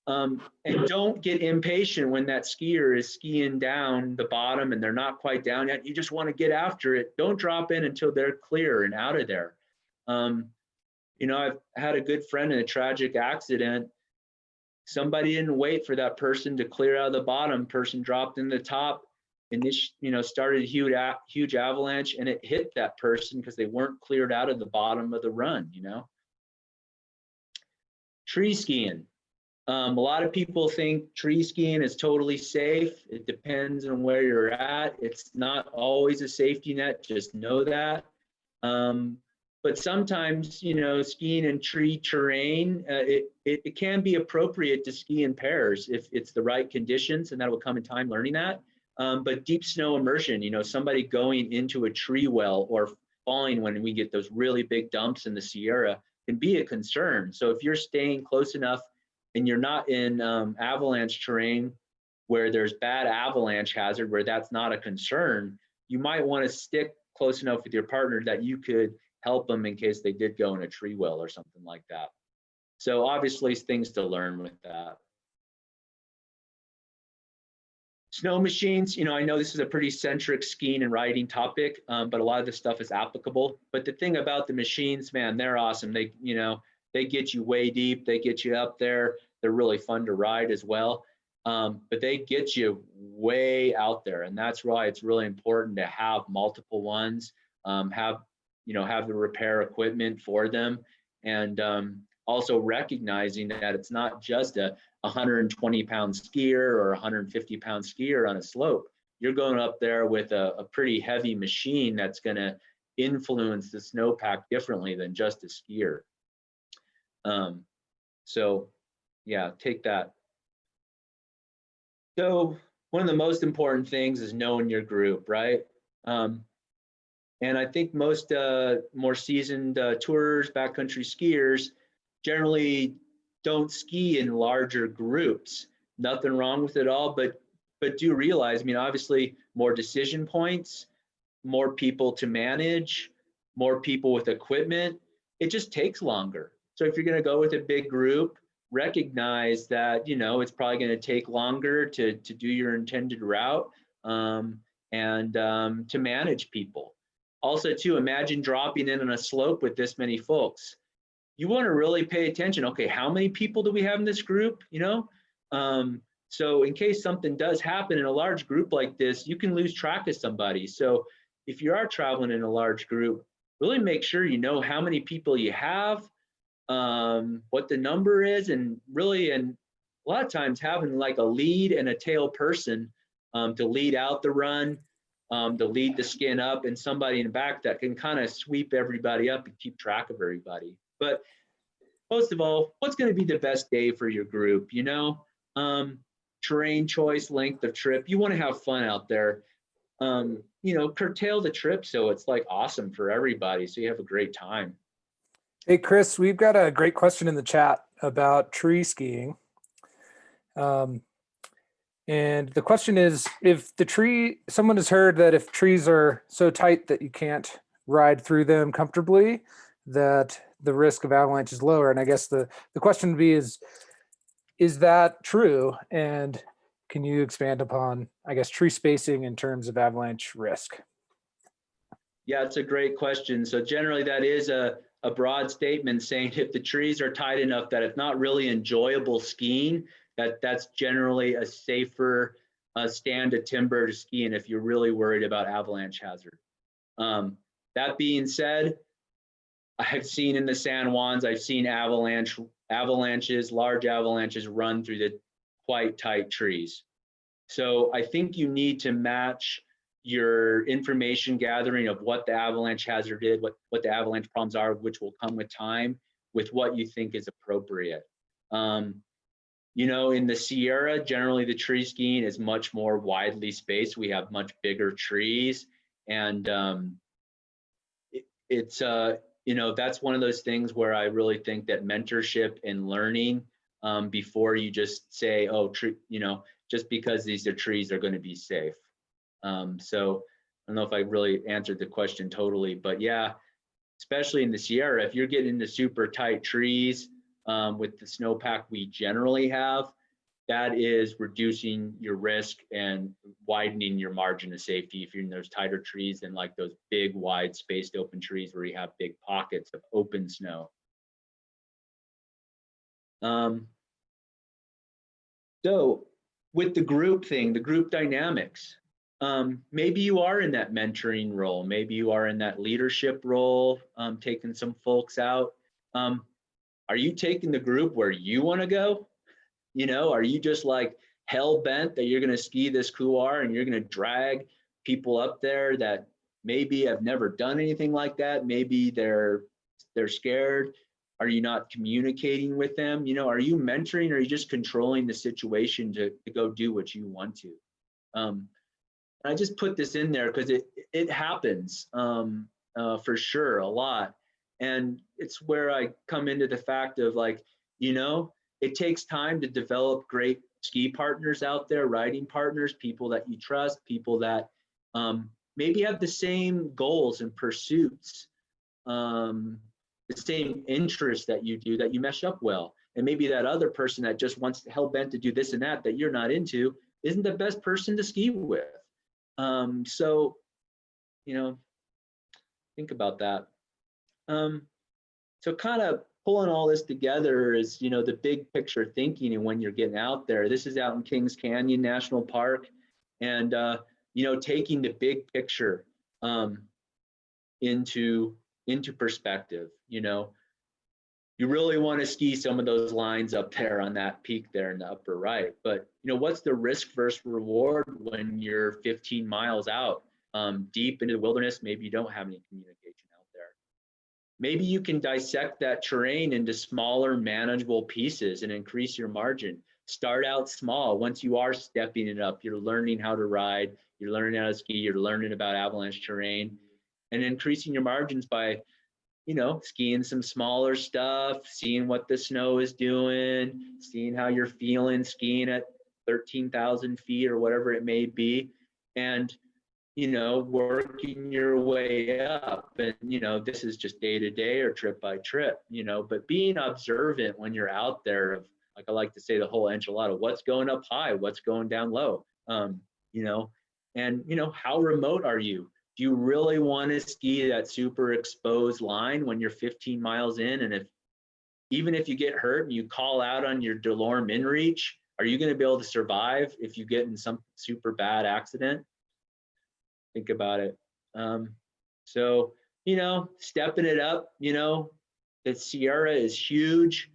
And don't get impatient when that skier is skiing down the bottom and they're not quite down yet. You just want to get after it. Don't drop in until they're clear and out of there. You know, I've had a good friend in a tragic accident. Somebody didn't wait for that person to clear out of the bottom. Person dropped in the top, and this, you know, started a huge avalanche, and it hit that person because they weren't cleared out of the bottom of the run, you know. Tree skiing. A lot of people think tree skiing is totally safe. It depends on where you're at. It's not always a safety net, just know that. But sometimes, you know, skiing in tree terrain, it can be appropriate to ski in pairs if it's the right conditions, and that will come in time learning that. But deep snow immersion, you know, somebody going into a tree well or falling when we get those really big dumps in the Sierra can be a concern. So if you're staying close enough and you're not in avalanche terrain where there's bad avalanche hazard, where that's not a concern, you might want to stick close enough with your partner that you could help them in case they did go in a tree well or something like that. So obviously things to learn with that. Snow machines, you know, I know this is a pretty centric skiing and riding topic, but a lot of this stuff is applicable. But the thing about the machines, man, they're awesome. They, you know, they get you way deep, they get you up there. They're really fun to ride as well. But they get you way out there. And that's why it's really important to have multiple ones, have the repair equipment for them. And also recognizing that it's not just a 120-pound skier or 150-pound skier on a slope. you're going up there with a pretty heavy machine that's going to influence the snowpack differently than just a skier. So yeah, take that. So one of the most important things is knowing your group, right? And I think most more seasoned tourers, backcountry skiers, generally don't ski in larger groups. Nothing wrong with it all, but do realize, I mean, obviously more decision points, more people to manage, more people with equipment, it just takes longer. So if you're going to go with a big group, recognize that, you know, it's probably going to take longer to do your intended route, and to manage people. Also, too, imagine dropping in on a slope with this many folks. You want to really pay attention. Okay, how many people do we have in this group? You know, so in case something does happen in a large group like this, you can lose track of somebody. So if you are traveling in a large group, really make sure you know how many people you have, what the number is, and really, and a lot of times having like a lead and a tail person to lead out the run, to lead the skin up, and somebody in the back that can kind of sweep everybody up and keep track of everybody. But most of all, what's going to be the best day for your group? You know, terrain choice, length of trip. You want to have fun out there. You know, curtail the trip so it's like awesome for everybody, so you have a great time. Hey, Chris, we've got a great question in the chat about tree skiing. And the question is, if the tree, someone has heard that if trees are so tight that you can't ride through them comfortably, that the risk of avalanche is lower. And I guess the question would be is that true? And can you expand upon, I guess, tree spacing in terms of avalanche risk? Yeah, it's a great question. So generally that is a broad statement saying if the trees are tight enough that it's not really enjoyable skiing, that's generally a safer stand of timber to ski in if you're really worried about avalanche hazard. That being said, I've seen in the San Juans, I've seen avalanches, large avalanches run through the quite tight trees. So I think you need to match your information gathering of what the avalanche hazard is, what the avalanche problems are, which will come with time, with what you think is appropriate. You know, in the Sierra, generally the tree skiing is much more widely spaced. We have much bigger trees, and it's you know, that's one of those things where I really think that mentorship and learning before you just say, oh, you know, just because these are trees are going to be safe. So I don't know if I really answered the question totally, but yeah, especially in the Sierra, if you're getting into super tight trees with the snowpack we generally have, that is reducing your risk and widening your margin of safety if you're in those tighter trees than like those big, wide, spaced open trees where you have big pockets of open snow. So with the group thing, the group dynamics, maybe you are in that mentoring role, maybe you are in that leadership role, taking some folks out. Are you taking the group where you want to go? You know, are you just like hell bent that you're going to ski this couloir and you're going to drag people up there that maybe have never done anything like that? Maybe they're scared. Are you not communicating with them? You know, are you mentoring, or are you just controlling the situation to go do what you want to? I just put this in there because it happens for sure a lot. And it's where I come into the fact of like, you know, it takes time to develop great ski partners out there, riding partners, people that you trust, people that maybe have the same goals and pursuits, the same interests that you do, that you mesh up well. And maybe that other person that just wants to hell bent to do this and that you're not into isn't the best person to ski with. So, you know, think about that. So kind of pulling all this together is, you know, the big picture thinking. And when you're getting out there, this is out in Kings Canyon National Park, and, you know, taking the big picture into perspective. You know, you really want to ski some of those lines up there on that peak there in the upper right. But, you know, what's the risk versus reward when you're 15 miles out, deep into the wilderness? Maybe you don't have any communication out there. Maybe you can dissect that terrain into smaller, manageable pieces and increase your margin. Start out small. Once you are stepping it up, you're learning how to ride, you're learning how to ski, you're learning about avalanche terrain, and increasing your margins by, you know, skiing some smaller stuff, seeing what the snow is doing, seeing how you're feeling skiing at 13,000 feet or whatever it may be, and, you know, working your way up. And, you know, this is just day to day or trip by trip, you know, but being observant when you're out there of, like I like to say, the whole enchilada, what's going up high, what's going down low, you know, and, you know, how remote are you? Do you really want to ski that super exposed line when you're 15 miles in? And even if you get hurt and you call out on your DeLorme inReach, are you going to be able to survive if you get in some super bad accident? Think about it. So, you know, stepping it up, you know, the Sierra is huge.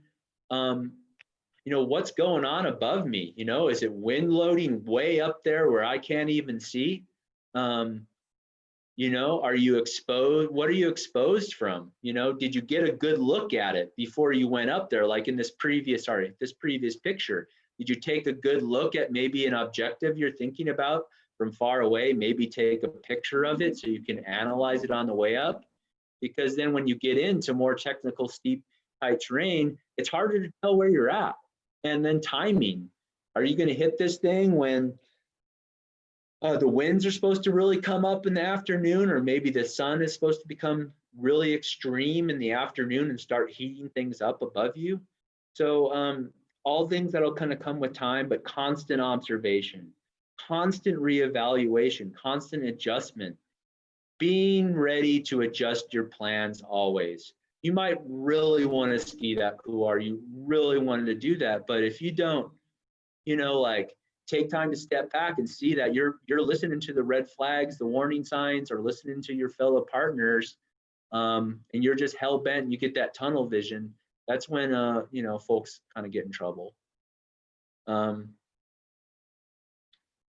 You know, what's going on above me? You know, is it wind loading way up there where I can't even see? You know, are you exposed? What are you exposed from? You know, did you get a good look at it before you went up there? Like in this previous picture, did you take a good look at maybe an objective you're thinking about from far away? Maybe take a picture of it so you can analyze it on the way up. Because then when you get into more technical, steep, high terrain, it's harder to tell where you're at. And then timing. Are you going to hit this thing when the winds are supposed to really come up in the afternoon, or maybe the sun is supposed to become really extreme in the afternoon and start heating things up above you? So all things that'll kind of come with time, but constant observation, constant reevaluation, constant adjustment, being ready to adjust your plans always. You might really want to ski that couloir, you really wanted to do that, but if you don't, you know, like, take time to step back and see that you're listening to the red flags, the warning signs, or listening to your fellow partners, and you're just hell bent. You get that tunnel vision. That's when you know, folks kind of get in trouble. You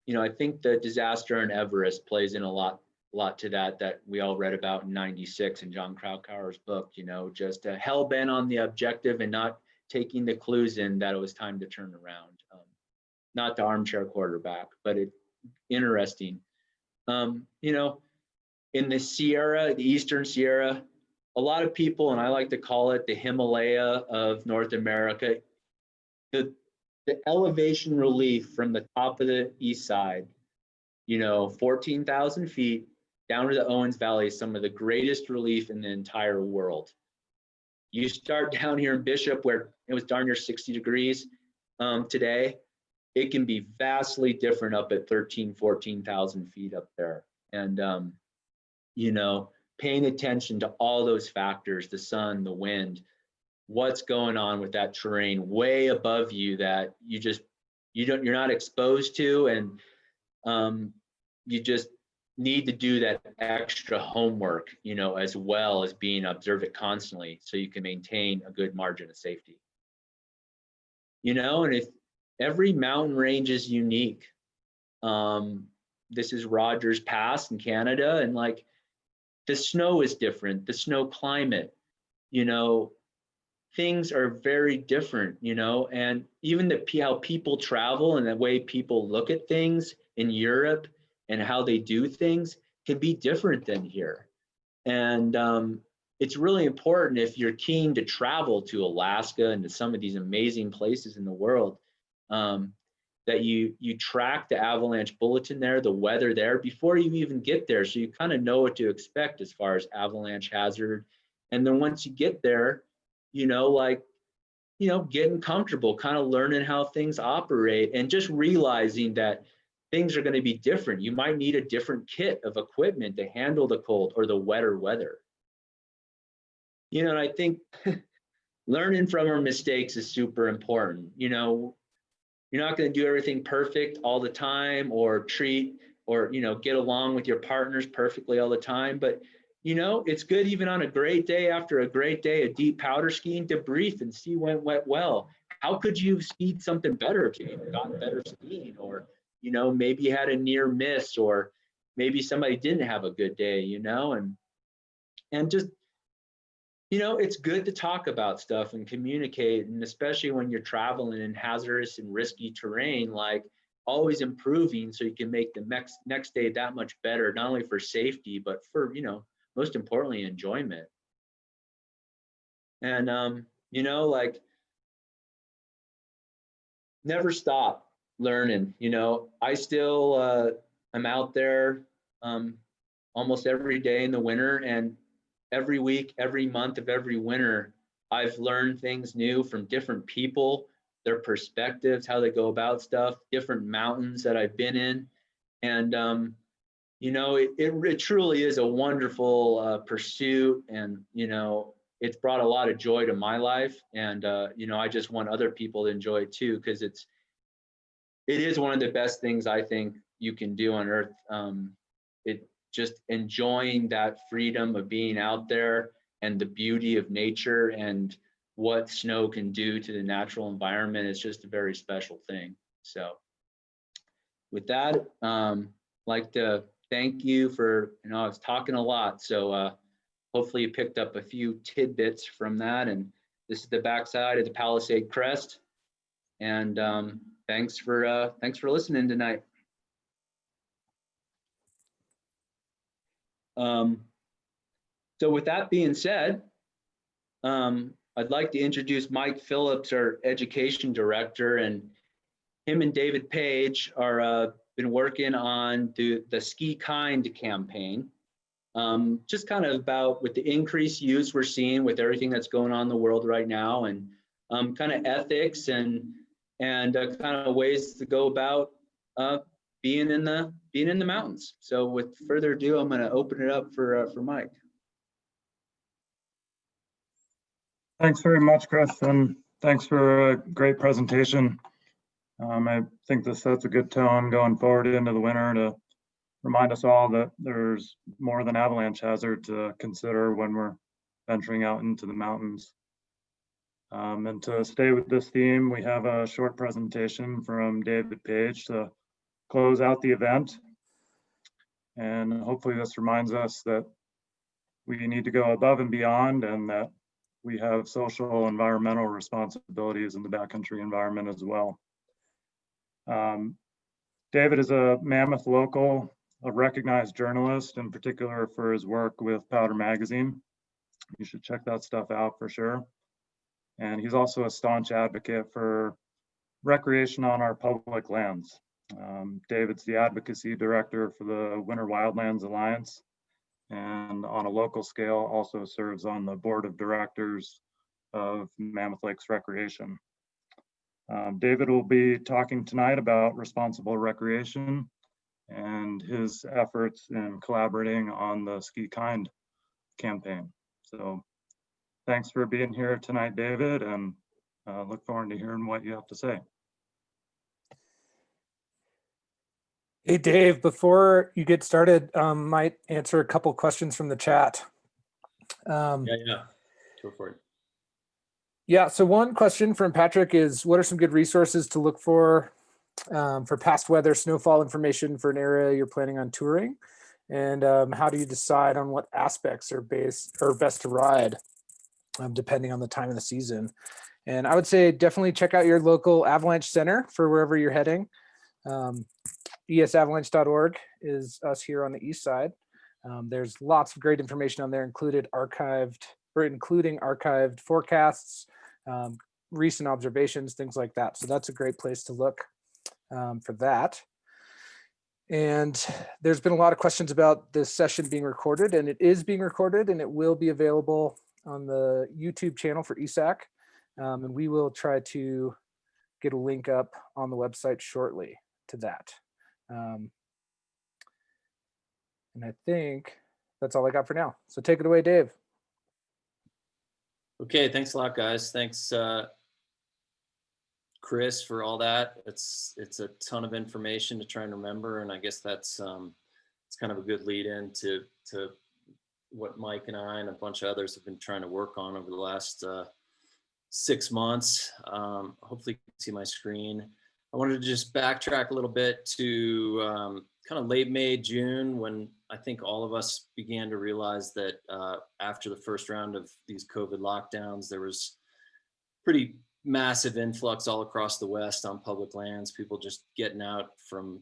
know, I think the disaster in Everest plays in a lot to that we all read about in '96 in John Krakauer's book. You know, just hell bent on the objective and not taking the clues in that it was time to turn around. Not the armchair quarterback, but it's interesting. You know, in the Sierra, the Eastern Sierra, a lot of people, and I like to call it the Himalaya of North America, the elevation relief from the top of the east side, you know, 14,000 feet down to the Owens Valley is some of the greatest relief in the entire world. You start down here in Bishop, where it was darn near 60 degrees today. It can be vastly different up at 14,000 feet up there. And, you know, paying attention to all those factors, the sun, the wind, what's going on with that terrain way above you that you're not exposed to, and you just need to do that extra homework, you know, as well as being observant constantly so you can maintain a good margin of safety. You know, and if every mountain range is unique. This is Rogers Pass in Canada, and like the snow is different, the snow climate, you know, things are very different, you know, and even how people travel and the way people look at things in Europe and how they do things can be different than here. And it's really important, if you're keen to travel to Alaska and to some of these amazing places in the world, that you track the avalanche bulletin there, the weather there, before you even get there, so you kind of know what to expect as far as avalanche hazard. And then once you get there, you know, like, you know, getting comfortable, kind of learning how things operate, and just realizing that things are going to be different. You might need a different kit of equipment to handle the cold or the wetter weather. You know, and I think learning from our mistakes is super important. You know, you're not going to do everything perfect all the time, or treat, or, you know, get along with your partners perfectly all the time. But, you know, it's good even on a great day, after a great day of deep powder skiing, to brief and see when it went well. How could you have skied something better if you had gotten better skiing? Or, you know, maybe you had a near miss, or maybe somebody didn't have a good day, you know, and just, you know, it's good to talk about stuff and communicate, and especially when you're traveling in hazardous and risky terrain, like always improving so you can make the next day that much better, not only for safety, but for, you know, most importantly, enjoyment. And, you know, like, never stop learning. You know, I still am out there almost every day in the winter, and every week, every month of every winter, I've learned things new from different people, their perspectives, how they go about stuff, different mountains that I've been in. And, you know, it truly is a wonderful pursuit. And, you know, it's brought a lot of joy to my life. And, you know, I just want other people to enjoy it too, because it is one of the best things I think you can do on earth. It just enjoying that freedom of being out there and the beauty of nature and what snow can do to the natural environment is just a very special thing. So with that, like to thank you for, you know, I was talking a lot, so hopefully you picked up a few tidbits from that. And this is the backside of the Palisade Crest. And thanks for listening tonight. So with that being said, I'd like to introduce Mike Phillips, our education director, and him and David Page are been working on the Ski Kind campaign. Just kind of about with the increased use we're seeing with everything that's going on in the world right now, and kind of ethics and kind of ways to go about being in the mountains. So with further ado, I'm going to open it up for Mike. Thanks very much, Chris, and thanks for a great presentation. I think this sets a good tone going forward into the winter to remind us all that there's more than avalanche hazard to consider when we're venturing out into the mountains. And to stay with this theme, we have a short presentation from David Page to close out the event. And hopefully this reminds us that we need to go above and beyond, and that we have social environmental responsibilities in the backcountry environment as well. David is a Mammoth local, a recognized journalist, in particular for his work with Powder Magazine. You should check that stuff out for sure. And he's also a staunch advocate for recreation on our public lands. David's the advocacy director for the Winter Wildlands Alliance, and on a local scale also serves on the board of directors of Mammoth Lakes Recreation. David will be talking tonight about responsible recreation and his efforts in collaborating on the Ski Kind campaign. So thanks for being here tonight, David, and look forward to hearing what you have to say. Hey, Dave, before you get started, might answer a couple questions from the chat. Yeah, go for it. Yeah, so one question from Patrick is, what are some good resources to look for past weather snowfall information for an area you're planning on touring? And how do you decide on what aspects are best to ride, depending on the time of the season? And I would say definitely check out your local avalanche center for wherever you're heading. ESAvalanche.org is us here on the east side. There's lots of great information on there, including archived forecasts, recent observations, things like that. So that's a great place to look for that. And there's been a lot of questions about this session being recorded, and it is being recorded, and it will be available on the YouTube channel for ESAC. And we will try to get a link up on the website shortly to that. And I think that's all I got for now. So take it away, Dave. Okay, thanks a lot, guys. Thanks, Chris, for all that. It's a ton of information to try and remember, and I guess that's it's kind of a good lead in to what Mike and I and a bunch of others have been trying to work on over the last 6 months. Hopefully you can see my screen. I wanted to just backtrack a little bit to kind of late May, June, when I think all of us began to realize that after the first round of these COVID lockdowns, there was pretty massive influx all across the West on public lands, people just getting out from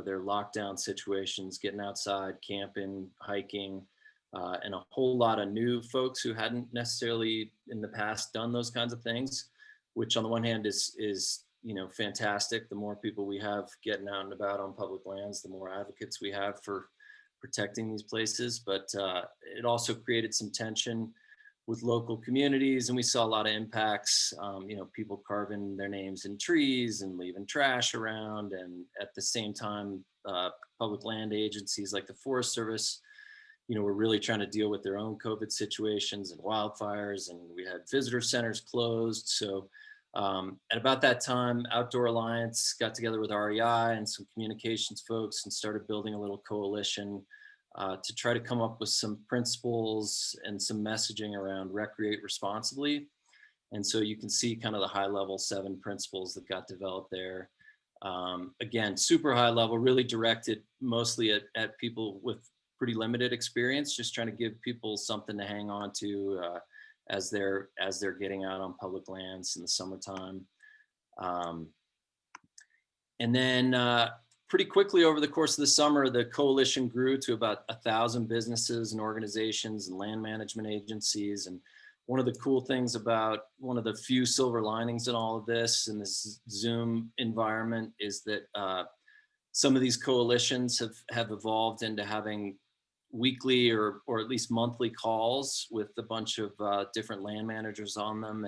their lockdown situations, getting outside, camping, hiking, and a whole lot of new folks who hadn't necessarily in the past done those kinds of things, which on the one hand is fantastic. The more people we have getting out and about on public lands, the more advocates we have for protecting these places. But it also created some tension with local communities, and we saw a lot of impacts, people carving their names in trees and leaving trash around. And at the same time, public land agencies like the Forest Service, were really trying to deal with their own COVID situations and wildfires, and we had visitor centers closed. So at about that time, Outdoor Alliance got together with REI and some communications folks and started building a little coalition to try to come up with some principles and some messaging around recreate responsibly. And so you can see kind of the high level 7 principles that got developed there. Again, super high level, really directed mostly at people with pretty limited experience, just trying to give people something to hang on to as they're getting out on public lands in the summertime. And then pretty quickly over the course of the summer, the coalition grew to about 1,000 businesses and organizations and land management agencies. And one of the cool things about one of the few silver linings in all of this, in this Zoom environment, is that some of these coalitions have evolved into having weekly or at least monthly calls with a bunch of different land managers on them.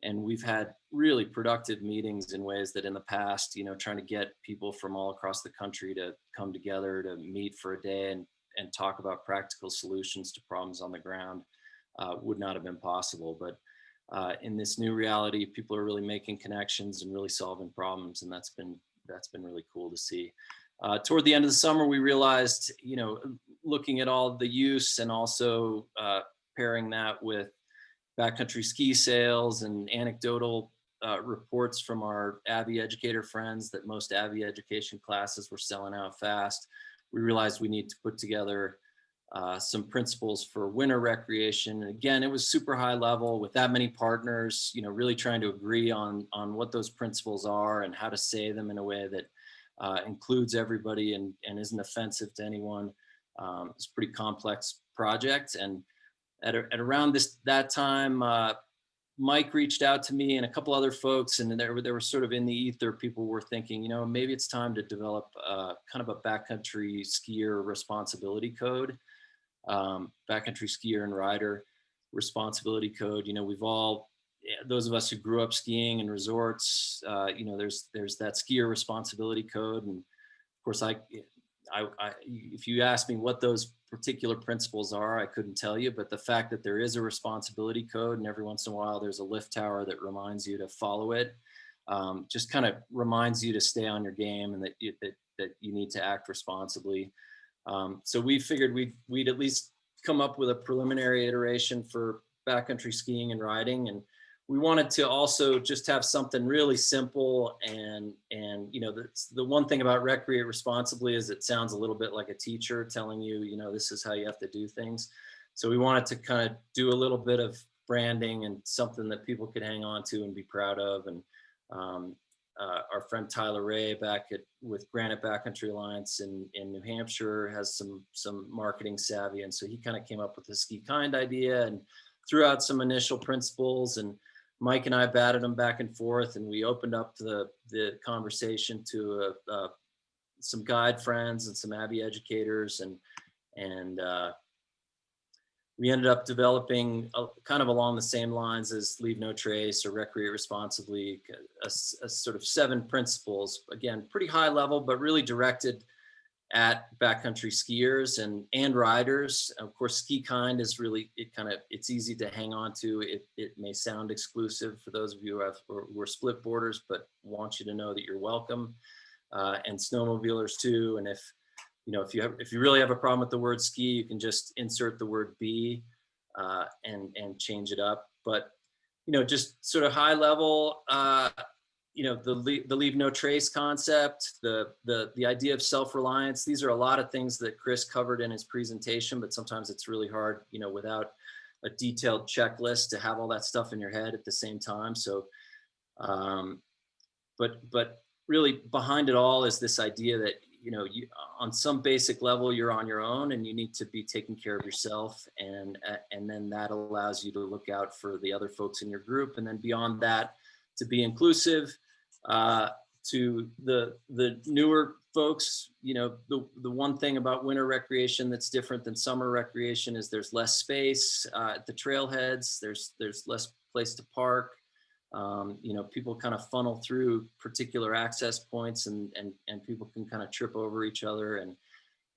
And we've had really productive meetings in ways that in the past, trying to get people from all across the country to come together to meet for a day and talk about practical solutions to problems on the ground would not have been possible. But in this new reality, people are really making connections and really solving problems. And that's been really cool to see. Toward the end of the summer, we realized, looking at all the use and also pairing that with backcountry ski sales and anecdotal reports from our Avy educator friends that most Avy education classes were selling out fast, we realized we need to put together some principles for winter recreation. And again, it was super high level with that many partners, really trying to agree on what those principles are and how to say them in a way that includes everybody and isn't offensive to anyone. It's a pretty complex project. And at around that time, Mike reached out to me and a couple other folks, and they were sort of in the ether. People were thinking, maybe it's time to develop kind of a backcountry skier responsibility code, backcountry skier and rider responsibility code. We've all, those of us who grew up skiing in resorts, there's that skier responsibility code. And of course, if you ask me what those particular principles are, I couldn't tell you, but the fact that there is a responsibility code and every once in a while there's a lift tower that reminds you to follow it, just kind of reminds you to stay on your game and that you need to act responsibly. So we figured we'd at least come up with a preliminary iteration for backcountry skiing and riding. And we wanted to also just have something really simple and the one thing about recreate responsibly is it sounds a little bit like a teacher telling you, this is how you have to do things. So we wanted to kind of do a little bit of branding and something that people could hang on to and be proud of. And our friend Tyler Ray with Granite Backcountry Alliance in New Hampshire has some marketing savvy. And so he kind of came up with the Ski Kind idea and threw out some initial principles, and Mike and I batted them back and forth, and we opened up the conversation to some guide friends and some Avy educators, and we ended up developing kind of along the same lines as Leave No Trace or Recreate Responsibly, a sort of 7 principles, again, pretty high level, but really directed at backcountry skiers and riders. Of course, Ski Kind is really, it's easy to hang on to. It may sound exclusive for those of you who are split boarders, but want you to know that you're welcome. And snowmobilers too. And if if you really have a problem with the word ski, you can just insert the word be and change it up. But just sort of high level, the leave no trace concept, the idea of self-reliance. These are a lot of things that Chris covered in his presentation, but sometimes it's really hard, without a detailed checklist to have all that stuff in your head at the same time. So, but really behind it all is this idea that, you, on some basic level, you're on your own and you need to be taking care of yourself. And then that allows you to look out for the other folks in your group. And then beyond that, to be inclusive to the newer folks. The one thing about winter recreation that's different than summer recreation is there's less space at the trailheads. There's less place to park. People kind of funnel through particular access points and people can kind of trip over each other.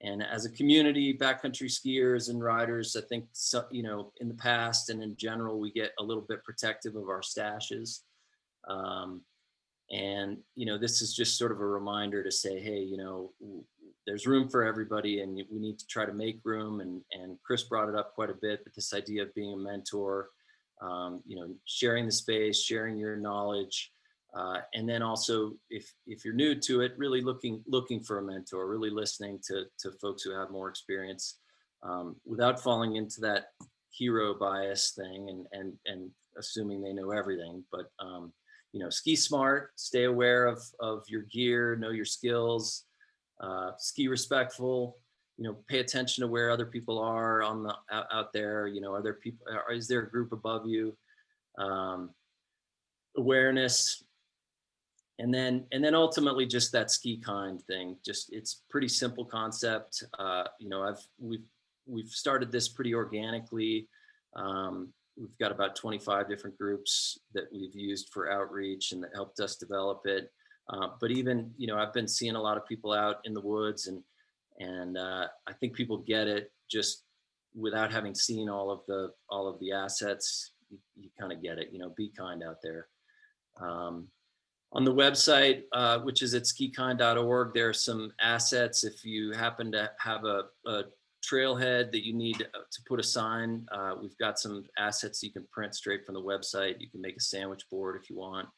And as a community, backcountry skiers and riders, I think, in the past and in general, we get a little bit protective of our stashes. This is just sort of a reminder to say, hey, there's room for everybody and we need to try to make room. And Chris brought it up quite a bit, but this idea of being a mentor, sharing the space, sharing your knowledge, and then also if you're new to it, really looking for a mentor, really listening to folks who have more experience, without falling into that hero bias thing and assuming they know everything. But ski smart, stay aware of your gear, know your skills, ski respectful. Pay attention to where other people are out there. Are there people? Is there a group above you? Awareness, and then ultimately just that ski kind thing. Just it's pretty simple concept. We've started this pretty organically. We've got about 25 different groups that we've used for outreach and that helped us develop it. But even I've been seeing a lot of people out in the woods and I think people get it just without having seen all of the assets. You kind of get it. Be kind out there. On the website, which is at skikind.org, there are some assets. If you happen to have a trailhead that you need to put a sign, we've got some assets you can print straight from the website. You can make a sandwich board if you want.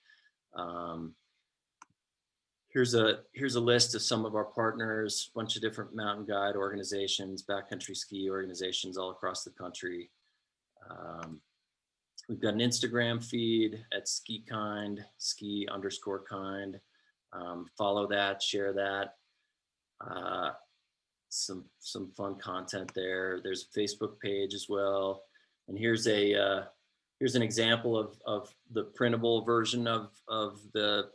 Here's a list of some of our partners, a bunch of different mountain guide organizations, backcountry ski organizations all across the country. We've got an Instagram feed at skikind, ski_kind. Follow that, share that. Some fun content there. There's a Facebook page as well. And here's an example of the printable version of the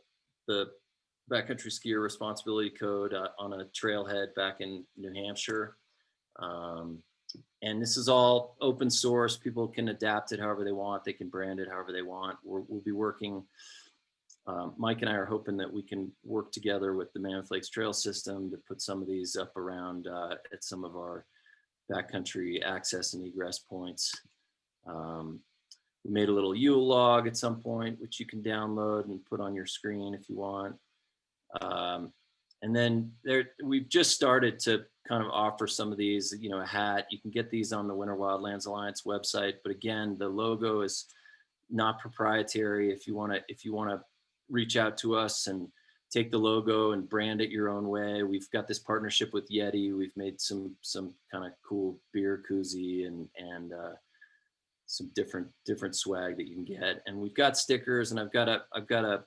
Backcountry Skier Responsibility Code on a trailhead back in New Hampshire. And this is all open source. People can adapt it however they want. They can brand it however they want. We'll be working. Mike and I are hoping that we can work together with the Mammoth Lakes Trail System to put some of these up around at some of our backcountry access and egress points. We made a little Yule log at some point, which you can download and put on your screen if you want. And then we've just started to kind of offer some of these, a hat. You can get these on the Winter Wildlands Alliance website, but again, the logo is not proprietary. If you want to reach out to us and take the logo and brand it your own way, we've got this partnership with Yeti. We've made some kind of cool beer koozie and some different swag that you can get. And we've got stickers, and I've got a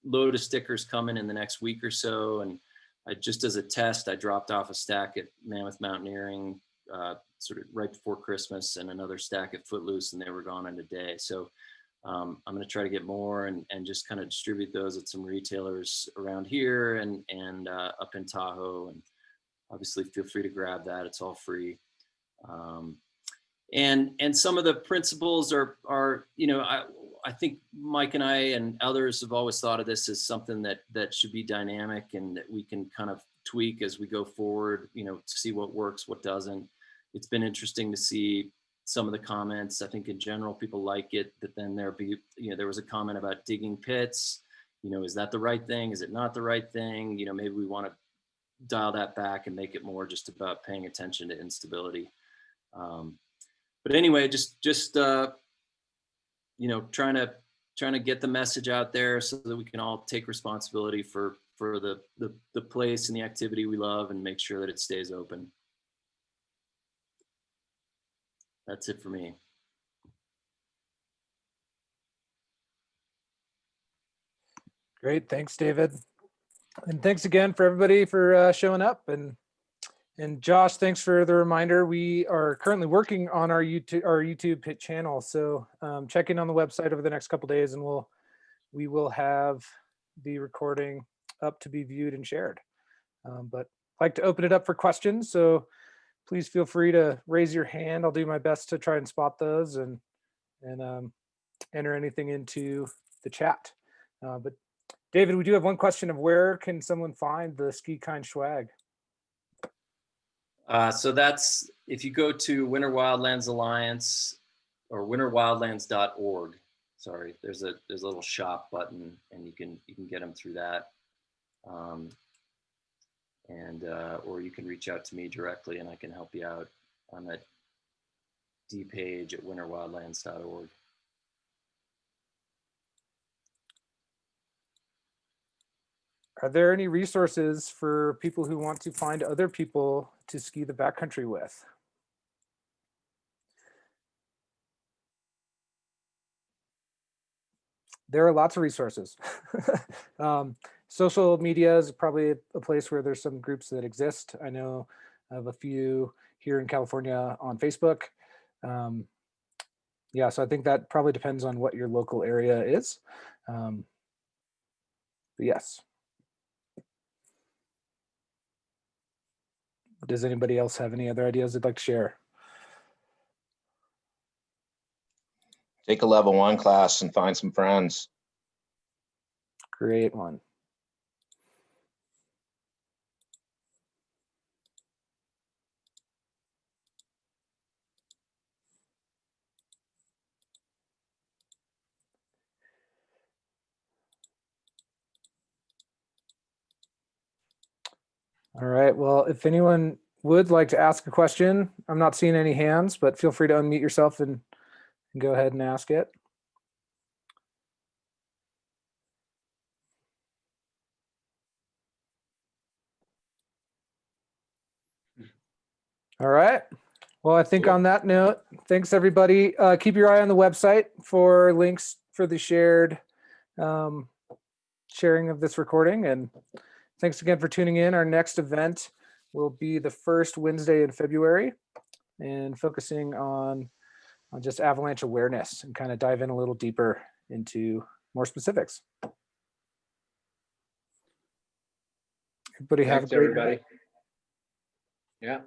load of stickers coming in the next week or so. And just as a test, I dropped off a stack at Mammoth Mountaineering sort of right before Christmas and another stack at Footloose, and they were gone in a day. So I'm going to try to get more and just kind of distribute those at some retailers around here and up in Tahoe. And obviously feel free to grab that. It's all free. And some of the principles are I think Mike and I and others have always thought of this as something that should be dynamic and that we can kind of tweak as we go forward, to see what works, what doesn't. It's been interesting to see some of the comments. I think in general, people like it, but then there was a comment about digging pits. Is that the right thing? Is it not the right thing? Maybe we want to dial that back and make it more just about paying attention to instability. But anyway, just you know, trying to get the message out there so that we can all take responsibility for the place and the activity we love and make sure that it stays open. That's it for me. Great, thanks, David. And thanks again for everybody for showing up. And Josh, thanks for the reminder. We are currently working on our YouTube hit channel. So check in on the website over the next couple of days, and we will have the recording up to be viewed and shared. But I'd like to open it up for questions. So please feel free to raise your hand. I'll do my best to try and spot those and enter anything into the chat. But David, we do have one question of where can someone find the Ski Kind swag? So that's, if you go to Winter Wildlands Alliance or winterwildlands.org, sorry, there's a little shop button, and you can get them through that. Or you can reach out to me directly and I can help you out on that D page at winterwildlands.org. Are there any resources for people who want to find other people to ski the backcountry with? There are lots of resources. Social media is probably a place where there's some groups that exist. I know of a few here in California on Facebook. Yeah, so I think that probably depends on what your local area is. But yes. Does anybody else have any other ideas they'd like to share? Take a level 1 class and find some friends. Great one. All right, well, if anyone would like to ask a question, I'm not seeing any hands, but feel free to unmute yourself and go ahead and ask it. I All right. Well, I think on that note, thanks everybody. Keep your eye on the website for links for the shared sharing of this recording. And thanks again for tuning in. Our next event will be the first Wednesday in February and focusing on just avalanche awareness and kind of dive in a little deeper into more specifics. Everybody have a Thanks, great everybody. night. Yeah.